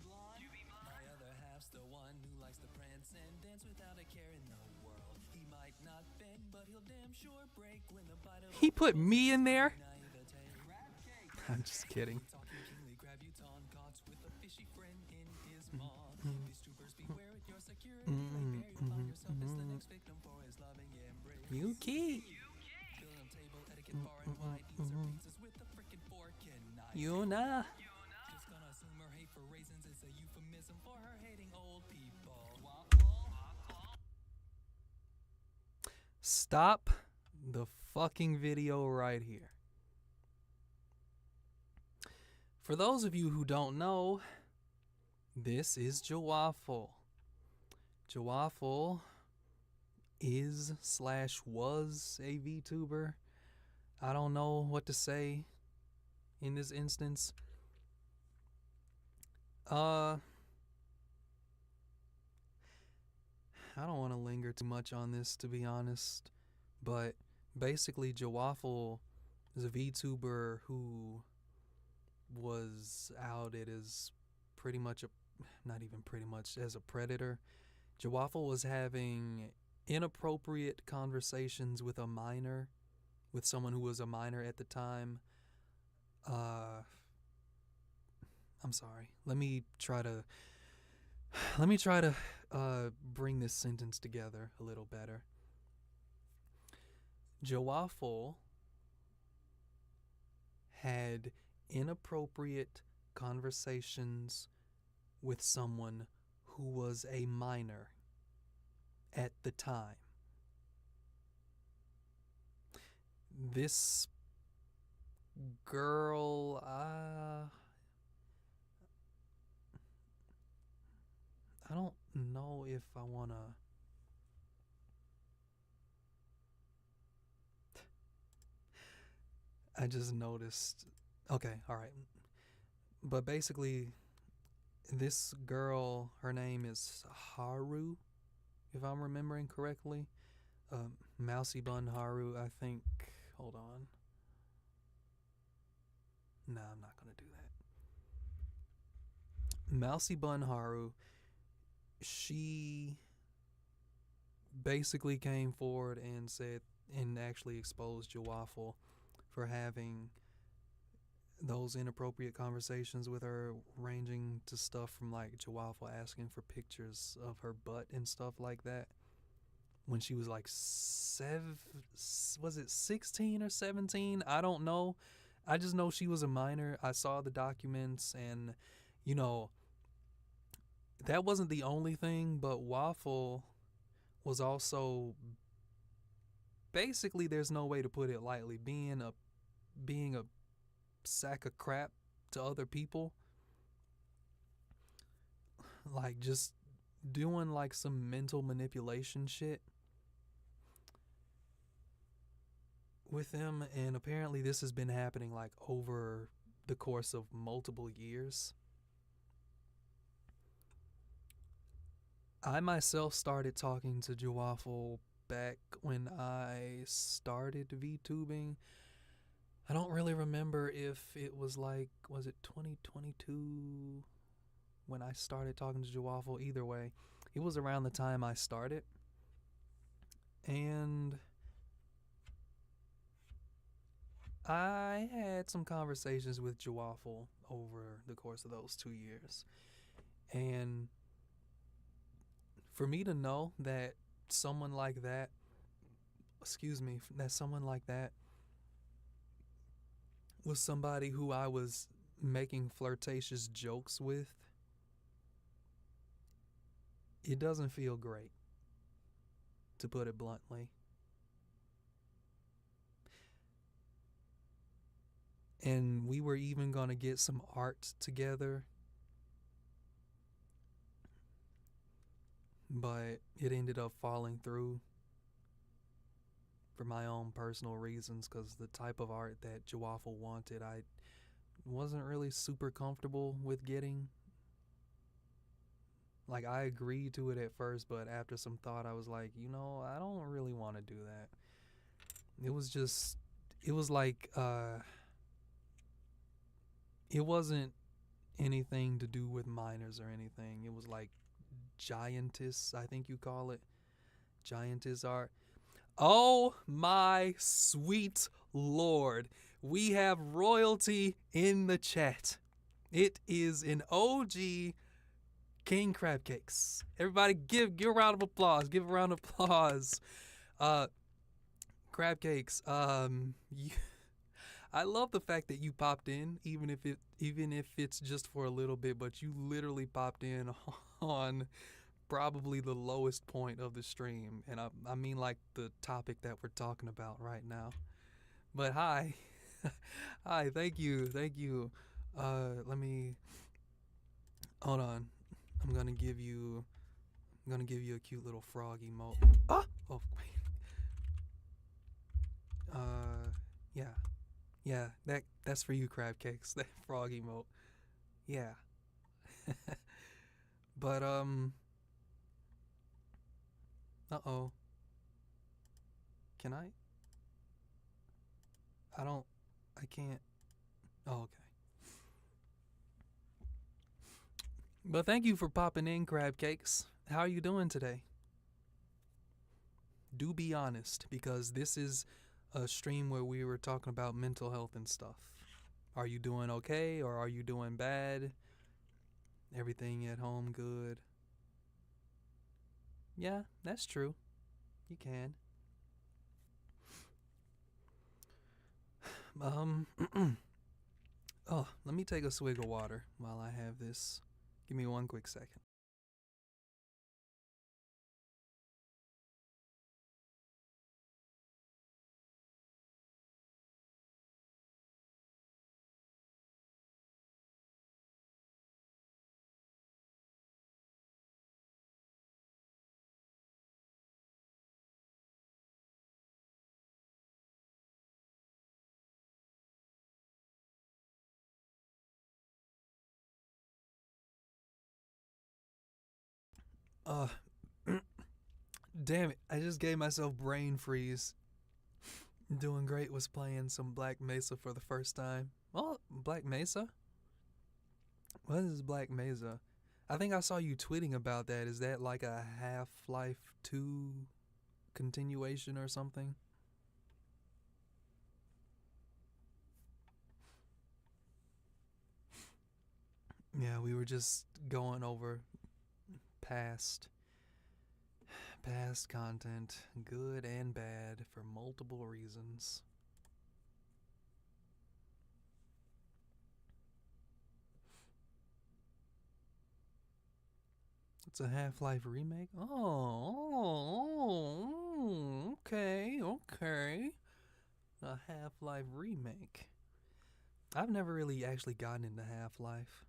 blonde. My other half's the one who likes to prance and dance without a care in the world. He might not bend, but he'll damn sure break when the bite of He put me in there? naivete. Crab cake. I'm just kidding. Talking kingly grabuton, caught with a fishy friend in his maw. These troopers beware at your security. Right there, you'll find yourself as the next victim for his loving embrace. Yuki. Building table etiquette, bar and wine, eats her pizzas with a frickin' fork and knife. Yuna. Just gonna assume her hate for raisins is a euphemism for her hating old people. Stop the fucking video right here. For those of you who don't know, this is Jawaffle. Jawaffle is/was a VTuber. I don't know what to say in this instance. I don't want to linger too much on this, to be honest, but basically Jawaffle is a VTuber who was outed as pretty much not even pretty much, as a predator. Jawaffle was having inappropriate conversations with a minor, with someone who was a minor at the time. I'm sorry. Let me try to bring this sentence together a little better. Jawaffle had inappropriate conversations with someone who was a minor at the time. This girl, I don't know if I want to. I just noticed. Okay, all right. But basically, this girl, her name is Haru, if I'm remembering correctly. Mousy Bun Haru, I think. Hold on. Nah, I'm not going to do that. Mousy Bun Haru, she basically came forward and said, and actually exposed Jawaffle for having those inappropriate conversations with her, ranging to stuff from like Jawaffle asking for pictures of her butt and stuff like that when she was like was it 16 or 17? I don't know. I just know she was a minor. I saw the documents, and you know, that wasn't the only thing, but Waffle was also basically, there's no way to put it lightly, being a sack of crap to other people. Like just doing like some mental manipulation shit with them, and apparently this has been happening like over the course of multiple years. I myself started talking to Jawaffle back when I started VTubing. I don't really remember if it was like, was it 2022 when I started talking to Jawaffle? Either way, it was around the time I started. And I had some conversations with Jawaffle over the course of those 2 years. And for me to know that someone like that was somebody who I was making flirtatious jokes with, it doesn't feel great, to put it bluntly. And we were even going to get some art together, but it ended up falling through for my own personal reasons because the type of art that Jawaffle wanted, I wasn't really super comfortable with getting. Like, I agreed to it at first, but after some thought, I was like, I don't really want to do that. It was just, it was like, it wasn't anything to do with minors or anything. It was like giantess, I think you call it. Giantess art. Oh my sweet lord. We have royalty in the chat. It is an OG King Crab Cakes. Everybody give a round of applause. Give a round of applause. Crab Cakes, I love the fact that you popped in, even if it's just for a little bit, but you literally popped in on probably the lowest point of the stream, and I mean like the topic that we're talking about right now. But hi, hi, thank you. Let me hold on. I'm gonna give you a cute little frog emote. Ah, oh wait. Yeah. Yeah, that's for you, Crab Cakes. That frog emote. Yeah. But uh-oh. Can I? I can't. Oh, okay. But thank you for popping in, Crab Cakes. How are you doing today? Do be honest, because this is a stream where we were talking about mental health and stuff. Are you doing okay or are you doing bad? Everything at home good? Yeah, that's true. You can. Oh, let me take a swig of water while I have this. Give me one quick second. Uh, damn it, I just gave myself brain freeze. Doing great was playing some Black Mesa for the first time. Oh, Black Mesa? What is Black Mesa? I think I saw you tweeting about that. Is that like a Half-Life 2 continuation or something? Yeah, we were just going over past content, good and bad, for multiple reasons. It's a Half-Life remake? Oh, okay. A Half-Life remake. I've never really actually gotten into Half-Life.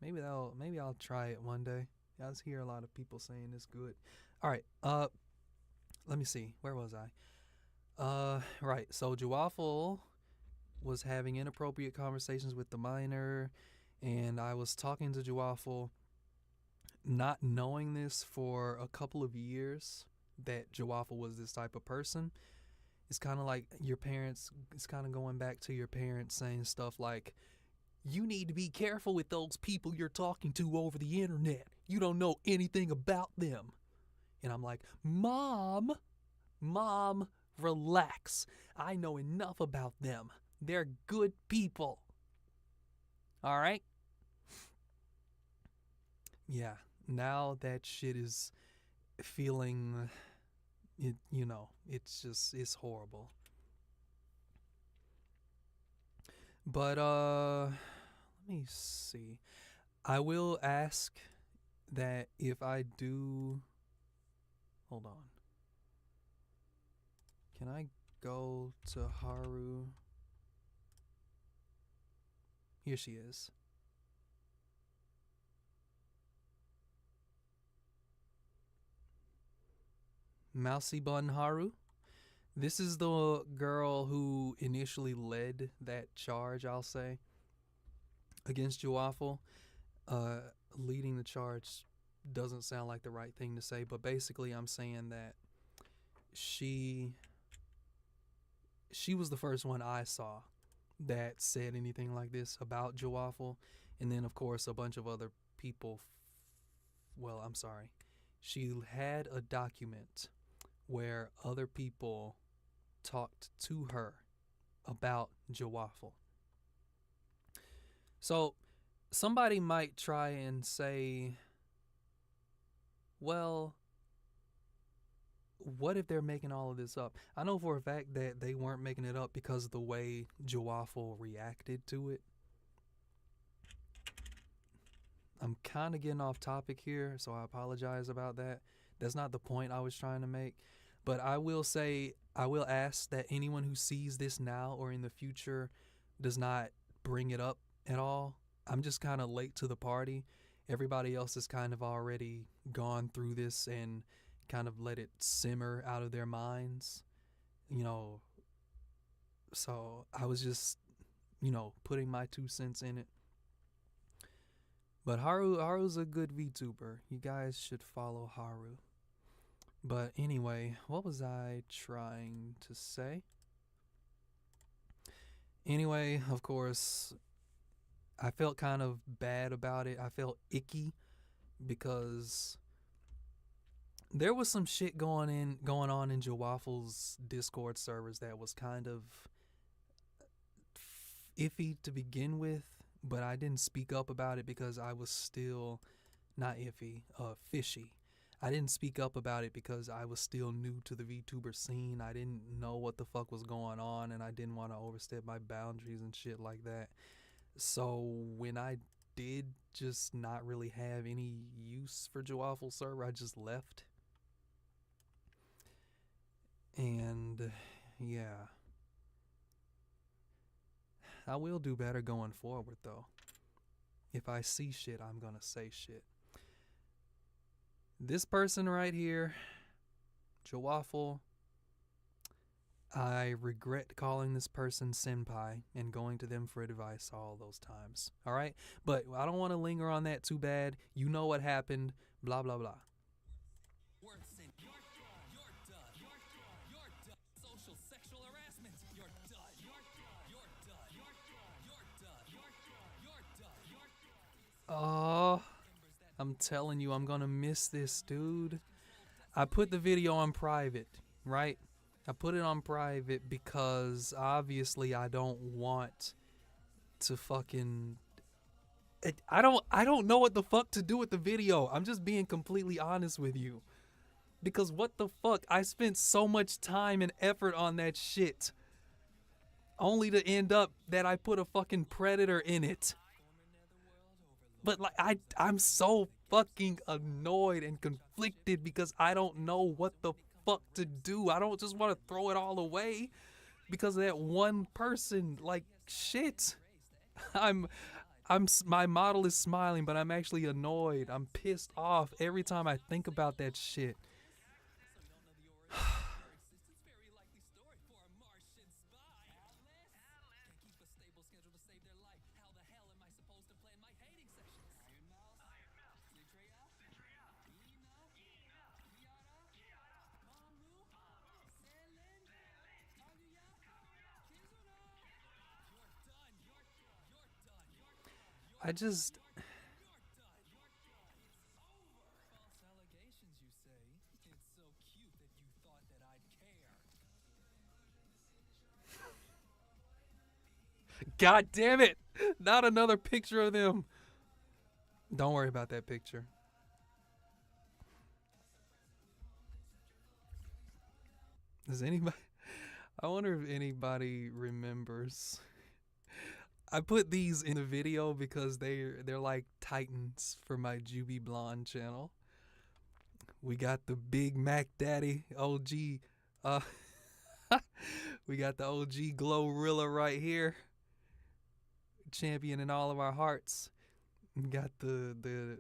Maybe I'll try it one day. I just hear a lot of people saying it's good. All right. Let me see. Where was I? Right. So Jawaffle was having inappropriate conversations with the minor, and I was talking to Jawaffle, not knowing this for a couple of years that Jawaffle was this type of person. It's kind of like your parents. It's kind of going back to your parents saying stuff like, "You need to be careful with those people you're talking to over the internet. You don't know anything about them." And I'm like, Mom, relax. I know enough about them. They're good people. All right? Yeah, now that shit is feeling, it's horrible. But let me see. I will ask that if I do. Hold on. Can I go to Haru? Here she is. Mousy Bun Haru. This is the girl who initially led that charge, I'll say, against Juwaffle. Leading the charge doesn't sound like the right thing to say, but basically I'm saying that she was the first one I saw that said anything like this about Juwaffle, and then of course a bunch of other people. Well, I'm sorry. She had a document where other people talked to her about Jawaffle. So somebody might try and say, well, what if they're making all of this up? I know for a fact that they weren't making it up because of the way Jawaffle reacted to it. I'm kind of getting off topic here, so I apologize about that. That's not the point I was trying to make. But I will say, I will ask that anyone who sees this now or in the future does not bring it up at all. I'm just kind of late to the party. Everybody else has kind of already gone through this and kind of let it simmer out of their minds. You know, so I was just, putting my 2 cents in it. But Haru's a good VTuber. You guys should follow Haru. But anyway, what was I trying to say? Anyway, of course, I felt kind of bad about it. I felt icky because there was some shit going on in Jawaffle's Discord servers that was kind of iffy to begin with, but I didn't speak up about it because I was still not iffy, fishy. I didn't speak up about it because I was still new to the VTuber scene. I didn't know what the fuck was going on, and I didn't want to overstep my boundaries and shit like that. So when I did just not really have any use for Jawaffle server, I just left. And yeah, I will do better going forward though. If I see shit, I'm gonna say shit. This person right here, Jawaffle, I regret calling this person senpai and going to them for advice all those times. All right? But I don't want to linger on that too bad. You know what happened. Blah, blah, blah. Social sexual harassment. You're done. Oh, I'm telling you, I'm going to miss this, dude. I put the video on private, right? I put it on private because obviously I don't want to fucking I don't know what the fuck to do with the video. I'm just being completely honest with you. Because what the fuck? I spent so much time and effort on that shit. Only to end up that I put a fucking predator in it. But like I'm so fucking annoyed and conflicted because I don't know what the fuck to do. I don't just want to throw it all away because of that one person. Like shit. My model is smiling, but I'm actually annoyed. I'm pissed off every time I think about that shit. I just God damn it! Not another picture of them. Don't worry about that picture. Does anybody? I wonder if anybody remembers I put these in the video because they're like titans for my Juby Blonde channel. We got the Big Mac Daddy OG. Uh, we got the OG Glorilla right here, champion in all of our hearts. We got the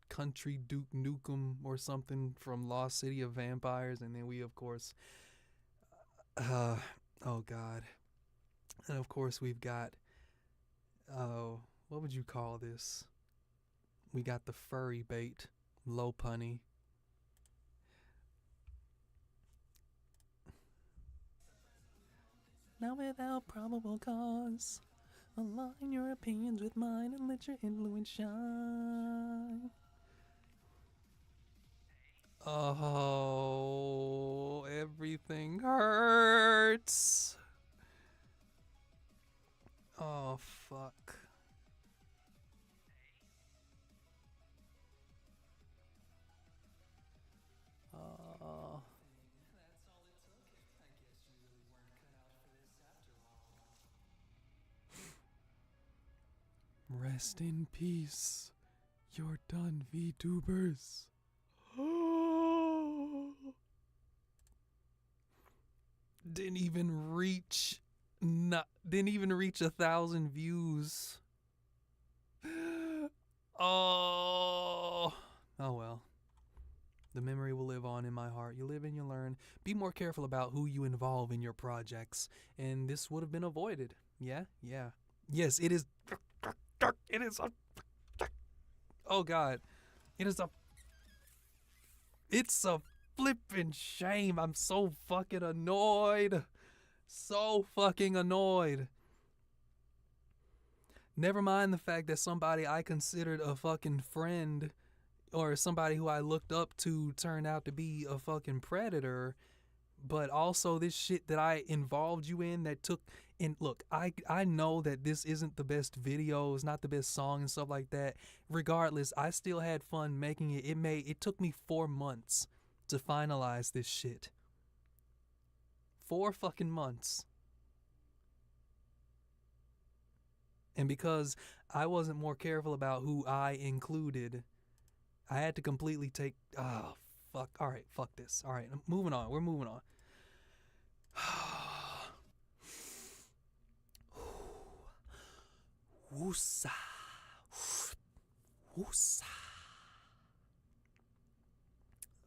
Country Duke Nukem or something from Lost City of Vampires, and then we of course, oh god, and of course we've got, what would you call this? We got the furry bait, Low Punny. Now without probable cause, align your opinions with mine and let your influence shine. Oh, everything hurts. Oh, fuck. Oh. Rest in peace. You're done, vtubers. Didn't even reach 1,000 views. Oh well. The memory will live on in my heart. You live and you learn. Be more careful about who you involve in your projects, and this would have been avoided. Yeah. Yes, it is. It is a. Oh god, it is a. It's a flippin' shame. I'm so fucking annoyed. So fucking annoyed. Never mind the fact that somebody I considered a fucking friend or somebody who I looked up to turned out to be a fucking predator, but also this shit that I involved you in that took. And look, I know that this isn't the best video, it's not the best song and stuff like that. Regardless, I still had fun making it. It took me 4 months to finalize this shit. 4 fucking months. And because I wasn't more careful about who I included, I had to completely take. Oh, fuck. Alright, fuck this. Alright, moving on. We're moving on. Woosa. Woosa.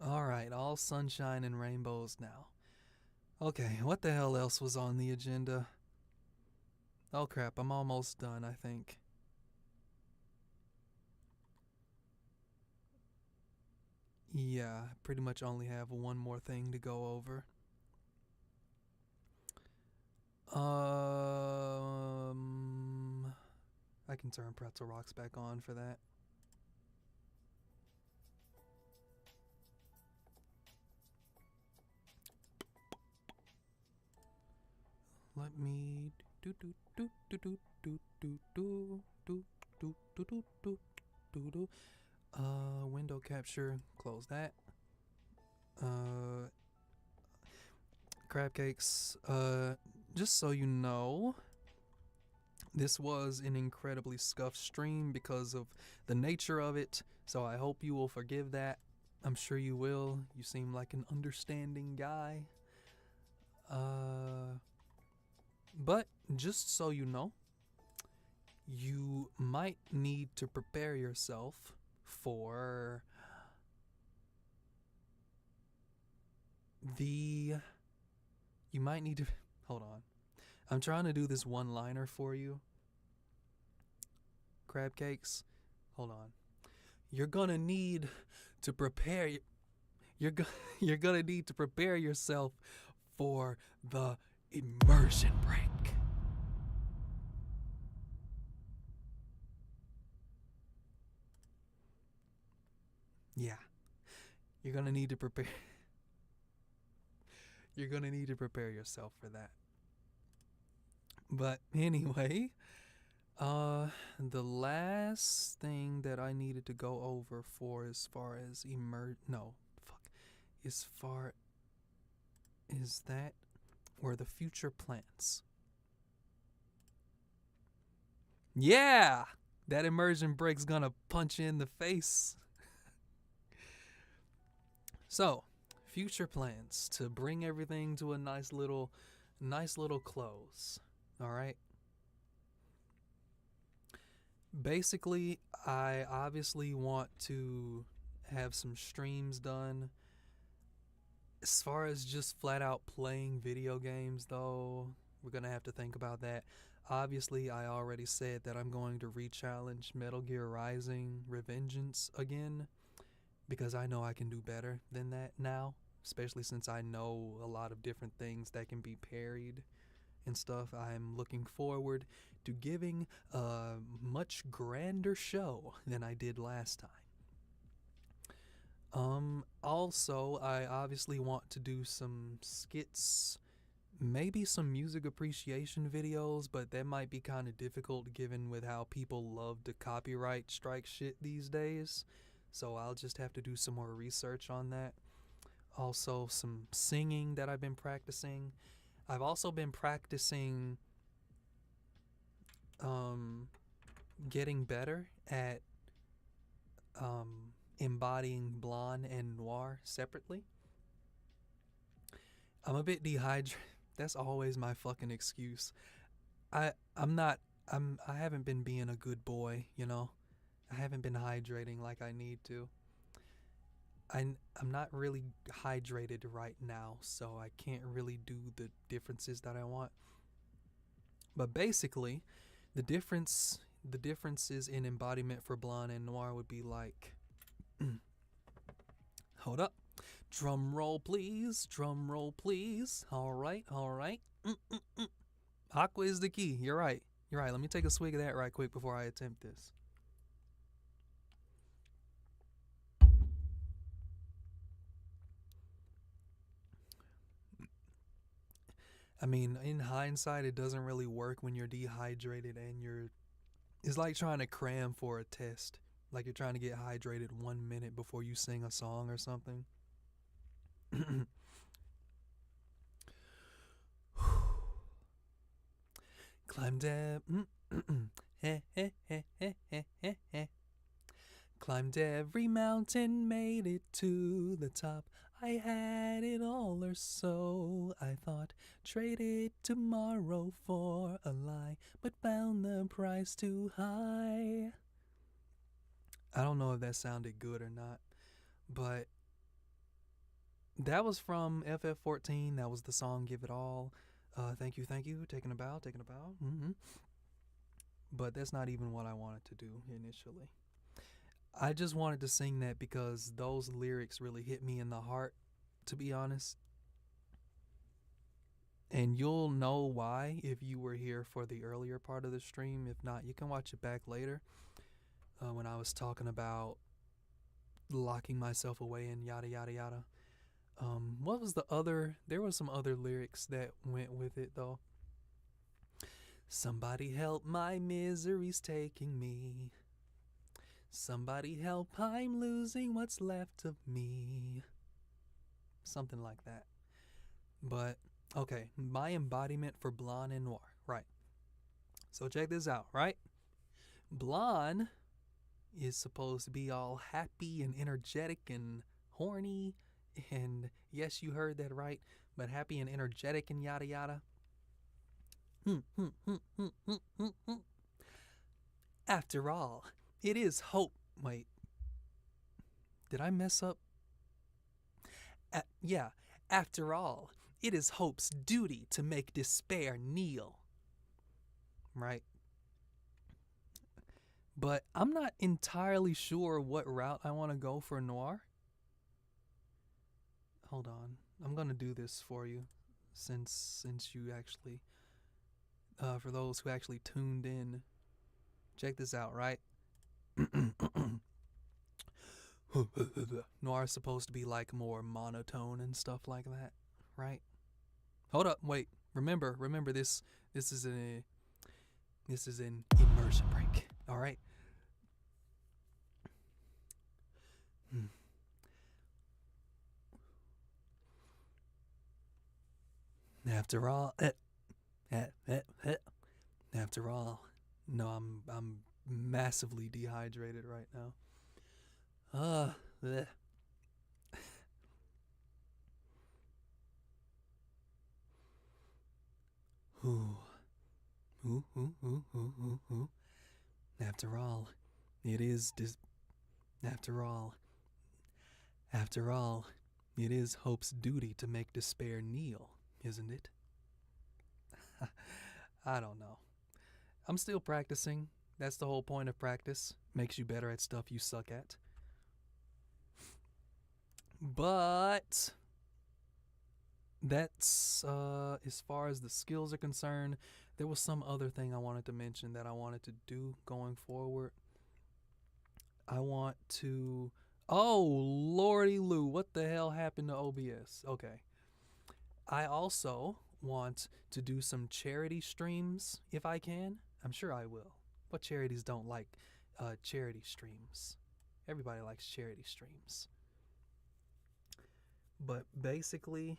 Alright, all sunshine and rainbows now. Okay, what the hell else was on the agenda? Oh crap, I'm almost done, I think. Yeah, I pretty much only have one more thing to go over. I can turn Pretzel Rocks back on for that. Let me window capture, close that. Crab cakes, just so you know, this was an incredibly scuffed stream because of the nature of it, so I hope you will forgive that. I'm sure you will. You seem like an understanding guy. But just so you know, you might need to prepare yourself for you might need to hold on. I'm trying to do this one-liner for you. Crab cakes, hold on. You're gonna need to prepare. You're gonna need to prepare yourself for the immersion break. Yeah, you're gonna need to prepare. You're gonna need to prepare yourself for that. But anyway, the last thing that I needed to go over for as far as were the future plans. Yeah, that immersion break's gonna punch you in the face. So, future plans to bring everything to a nice little close. All right. Basically, I obviously want to have some streams done. As far as just flat out playing video games, though, we're gonna have to think about that. Obviously, I already said that I'm going to re-challenge Metal Gear Rising Revengeance again because I know I can do better than that now, especially since I know a lot of different things that can be parried and stuff. I'm looking forward to giving a much grander show than I did last time. Also, I obviously want to do some skits, maybe some music appreciation videos, but that might be kind of difficult given with how people love to copyright strike shit these days. So I'll just have to do some more research on that. Also, some singing that I've been practicing. I've also been practicing getting better at embodying blonde and noir separately. I'm a bit dehydrated. That's always my fucking excuse. I'm not I haven't been being a good boy, you know. I haven't been hydrating like I need to. I'm not really hydrated right now, so I can't really do the differences that I want. But basically, the differences in embodiment for blonde and noir would be like hold up. Drum roll please. Drum roll please. All right. All right. Aqua is the key. You're right. You're right. Let me take a swig of that right quick before I attempt this. I mean, in hindsight, it doesn't really work when you're dehydrated and you're. It's like trying to cram for a test. Like you're trying to get hydrated 1 minute before you sing a song or something. Climbed climbed every mountain, made it to the top. I had it all, or so I thought. Traded tomorrow for a lie, but found the price too high. I don't know if that sounded good or not, but that was from FF14. That was the song Give It All. Thank you, taking a bow, taking a bow. But that's not even what I wanted to do initially. I just wanted to sing that because those lyrics really hit me in the heart, to be honest. And you'll know why if you were here for the earlier part of the stream. If not, you can watch it back later when I was talking about locking myself away and yada yada yada. What was the other? There was some other lyrics that went with it though. Somebody help, my misery's taking me. Somebody help, I'm losing what's left of me. Something like that. But, okay, my embodiment for blonde and noir, right. So check this out, right? Blonde is supposed to be all happy and energetic and horny. And yes, you heard that right, but happy and energetic and yada yada. After all, it is hope. Wait. Did I mess up? Yeah. After all, it is hope's duty to make despair kneel. Right? But I'm not entirely sure what route I want to go for noir. Hold on. I'm going to do this for you since you actually for those who actually tuned in. Check this out, right? Noir is supposed to be like more monotone and stuff like that, right? Hold up, wait. Remember this is an immersion break. All right. After all, No, I'm massively dehydrated right now. Bleh. Ooh, ooh. After all, it is after all, after all, it is hope's duty to make despair kneel, isn't it? I don't know. I'm still practicing. That's the whole point of practice. Makes you better at stuff you suck at. But that's as far as the skills are concerned. There was some other thing I wanted to mention that I wanted to do going forward. I want to. Oh, Lordy Lou, what the hell happened to OBS? Okay. I also want to do some charity streams if I can. I'm sure I will. What charities don't like charity streams? Everybody likes charity streams. But basically,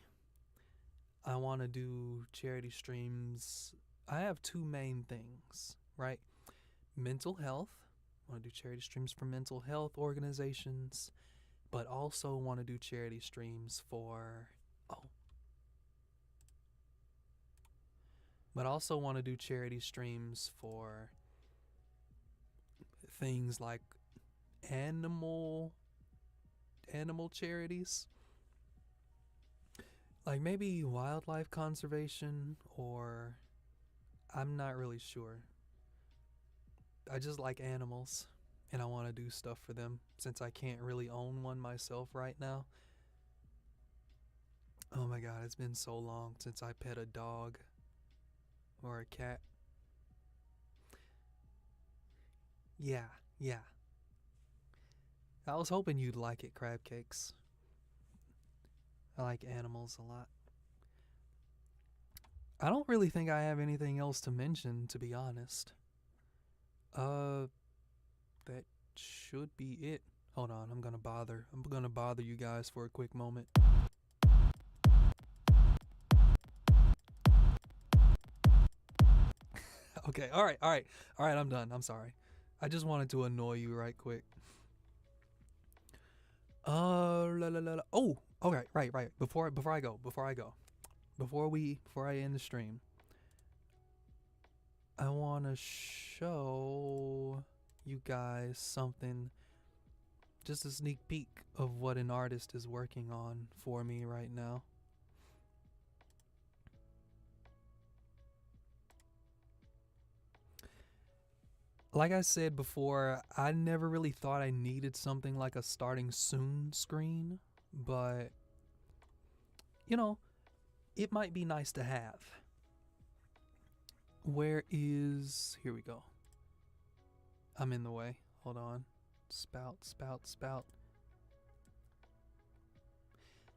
I want to do charity streams. I have two main things, right? Mental health. I want to do charity streams for mental health organizations, but also want to do charity streams for but also want to do charity streams for things like animal charities, like maybe wildlife conservation, or I'm not really sure. I just like animals and I want to do stuff for them since I can't really own one myself right now. Oh my god, it's been so long since I pet a dog or a cat. Yeah, yeah. I was hoping you'd like it, crab cakes. I like animals a lot. I don't really think I have anything else to mention, to be honest. That should be it. Hold on, I'm gonna bother you guys for a quick moment. Okay, alright, I'm done. I'm sorry. I just wanted to annoy you right quick. Oh, okay, right. Before I go, before I end the stream, I want to show you guys something, just a sneak peek of what an artist is working on for me right now. Like I said before, I never really thought I needed something like a starting soon screen, but you know, it might be nice to have. Here we go. I'm in the way. Hold on. Spout.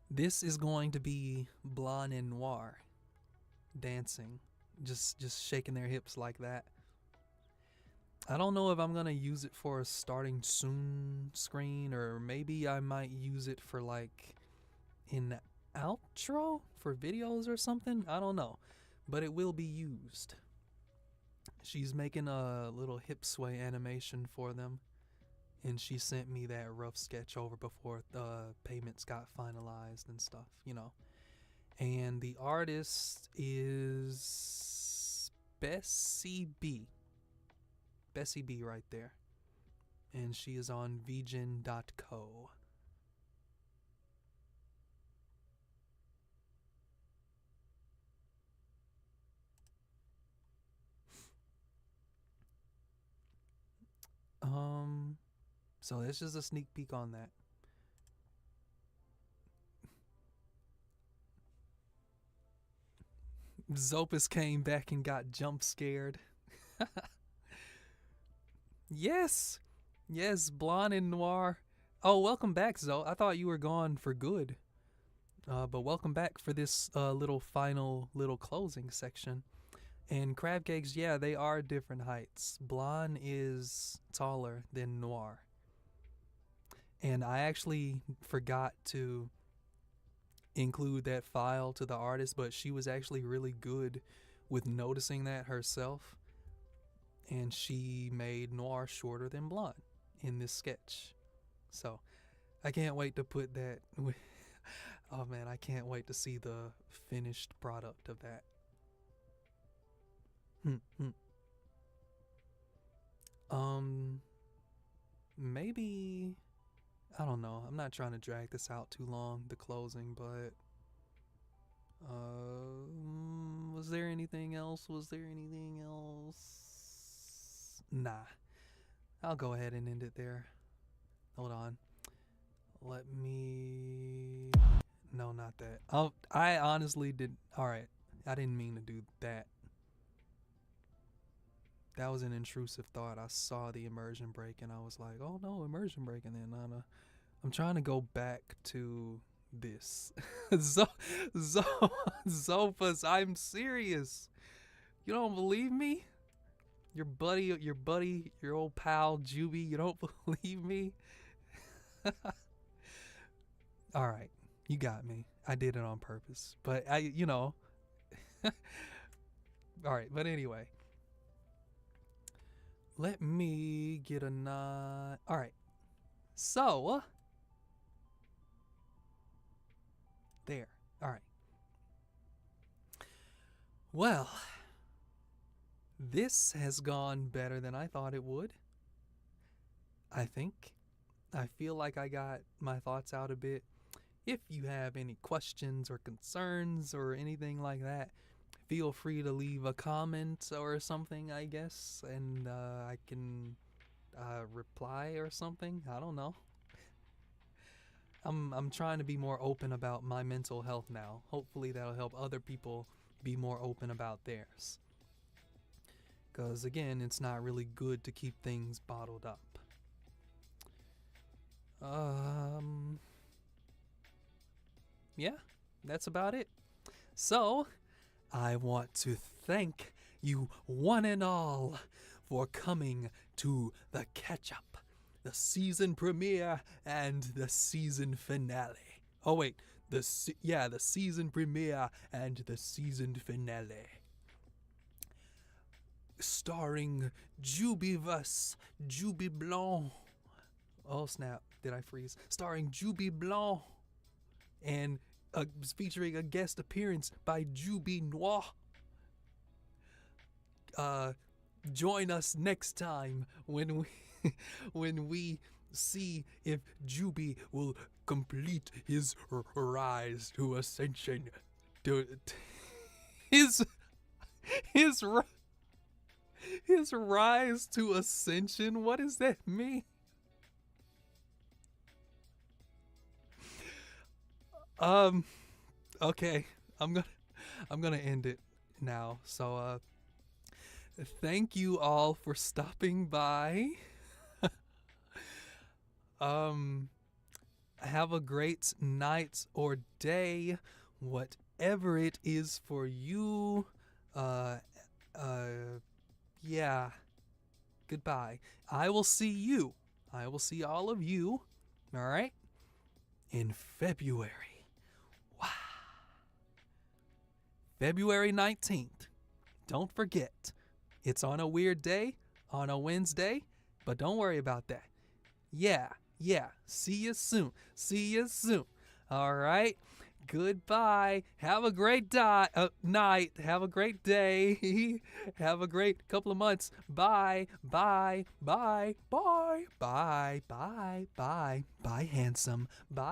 This is going to be Blonde and Noir dancing, just shaking their hips like that. I don't know if I'm gonna use it for a starting soon screen, or maybe I might use it for like an outro for videos or something. I don't know, but it will be used. She's making a little hip sway animation for them, and she sent me that rough sketch over before the payments got finalized and stuff, you know. And the artist is Bessie B right there, and she is on vgen.co. So that's just a sneak peek on that. Zopus came back and got jump scared. Yes, Blonde and Noir. Oh, welcome back, Zo. I thought you were gone for good. But welcome back for this little closing section. And crab cakes, yeah, they are different heights. Blonde is taller than Noir. And I actually forgot to include that file to the artist, but she was actually really good with noticing that herself. and she made noir shorter than blonde in this sketch. So I can't wait to put that. Oh man, I can't wait to see the finished product of that. Maybe, I don't know. I'm not trying to drag this out too long, the closing, but was there anything else? Nah. I'll go ahead and end it there. Hold on. Let me. No, not that. I honestly did. Alright. I didn't mean to do that. That was an intrusive thought. I saw the immersion break and I was like, oh no, immersion break. And then I'm trying to go back to this. Zofus, I'm serious. You don't believe me? Your buddy, your old pal, Juby, you don't believe me? Alright, you got me. I did it on purpose. But Alright, but anyway. Let me get a nod. Alright. So. There. Alright. Well. This has gone better than I thought it would. I think. I feel like I got my thoughts out a bit. If you have any questions or concerns or anything like that, feel free to leave a comment or something, I guess, and I can reply or something. I don't know. I'm trying to be more open about my mental health now. Hopefully that'll help other people be more open about theirs. Because again, it's not really good to keep things bottled up. Yeah, that's about it. So, I want to thank you one and all for coming to the catch-up, the season premiere, and the season finale. Oh wait, the season premiere and the season finale. Starring Juby Blanc. Oh snap, did I freeze? Starring Juby Blanc and featuring a guest appearance by Juby Noir. Join us next time when we see if Juby will complete his rise to ascension. His rise to ascension. What does that mean? Okay, I'm gonna end it now. So thank you all for stopping by. Have a great night or day, whatever it is for you. Yeah. Goodbye. I will see all of you, all right, in February. Wow. February 19th. Don't forget. It's on a weird day, on a Wednesday, but don't worry about that. Yeah. See you soon. All right. Goodbye. Have a great night. Have a great day. Have a great couple of months. Bye, handsome. Bye.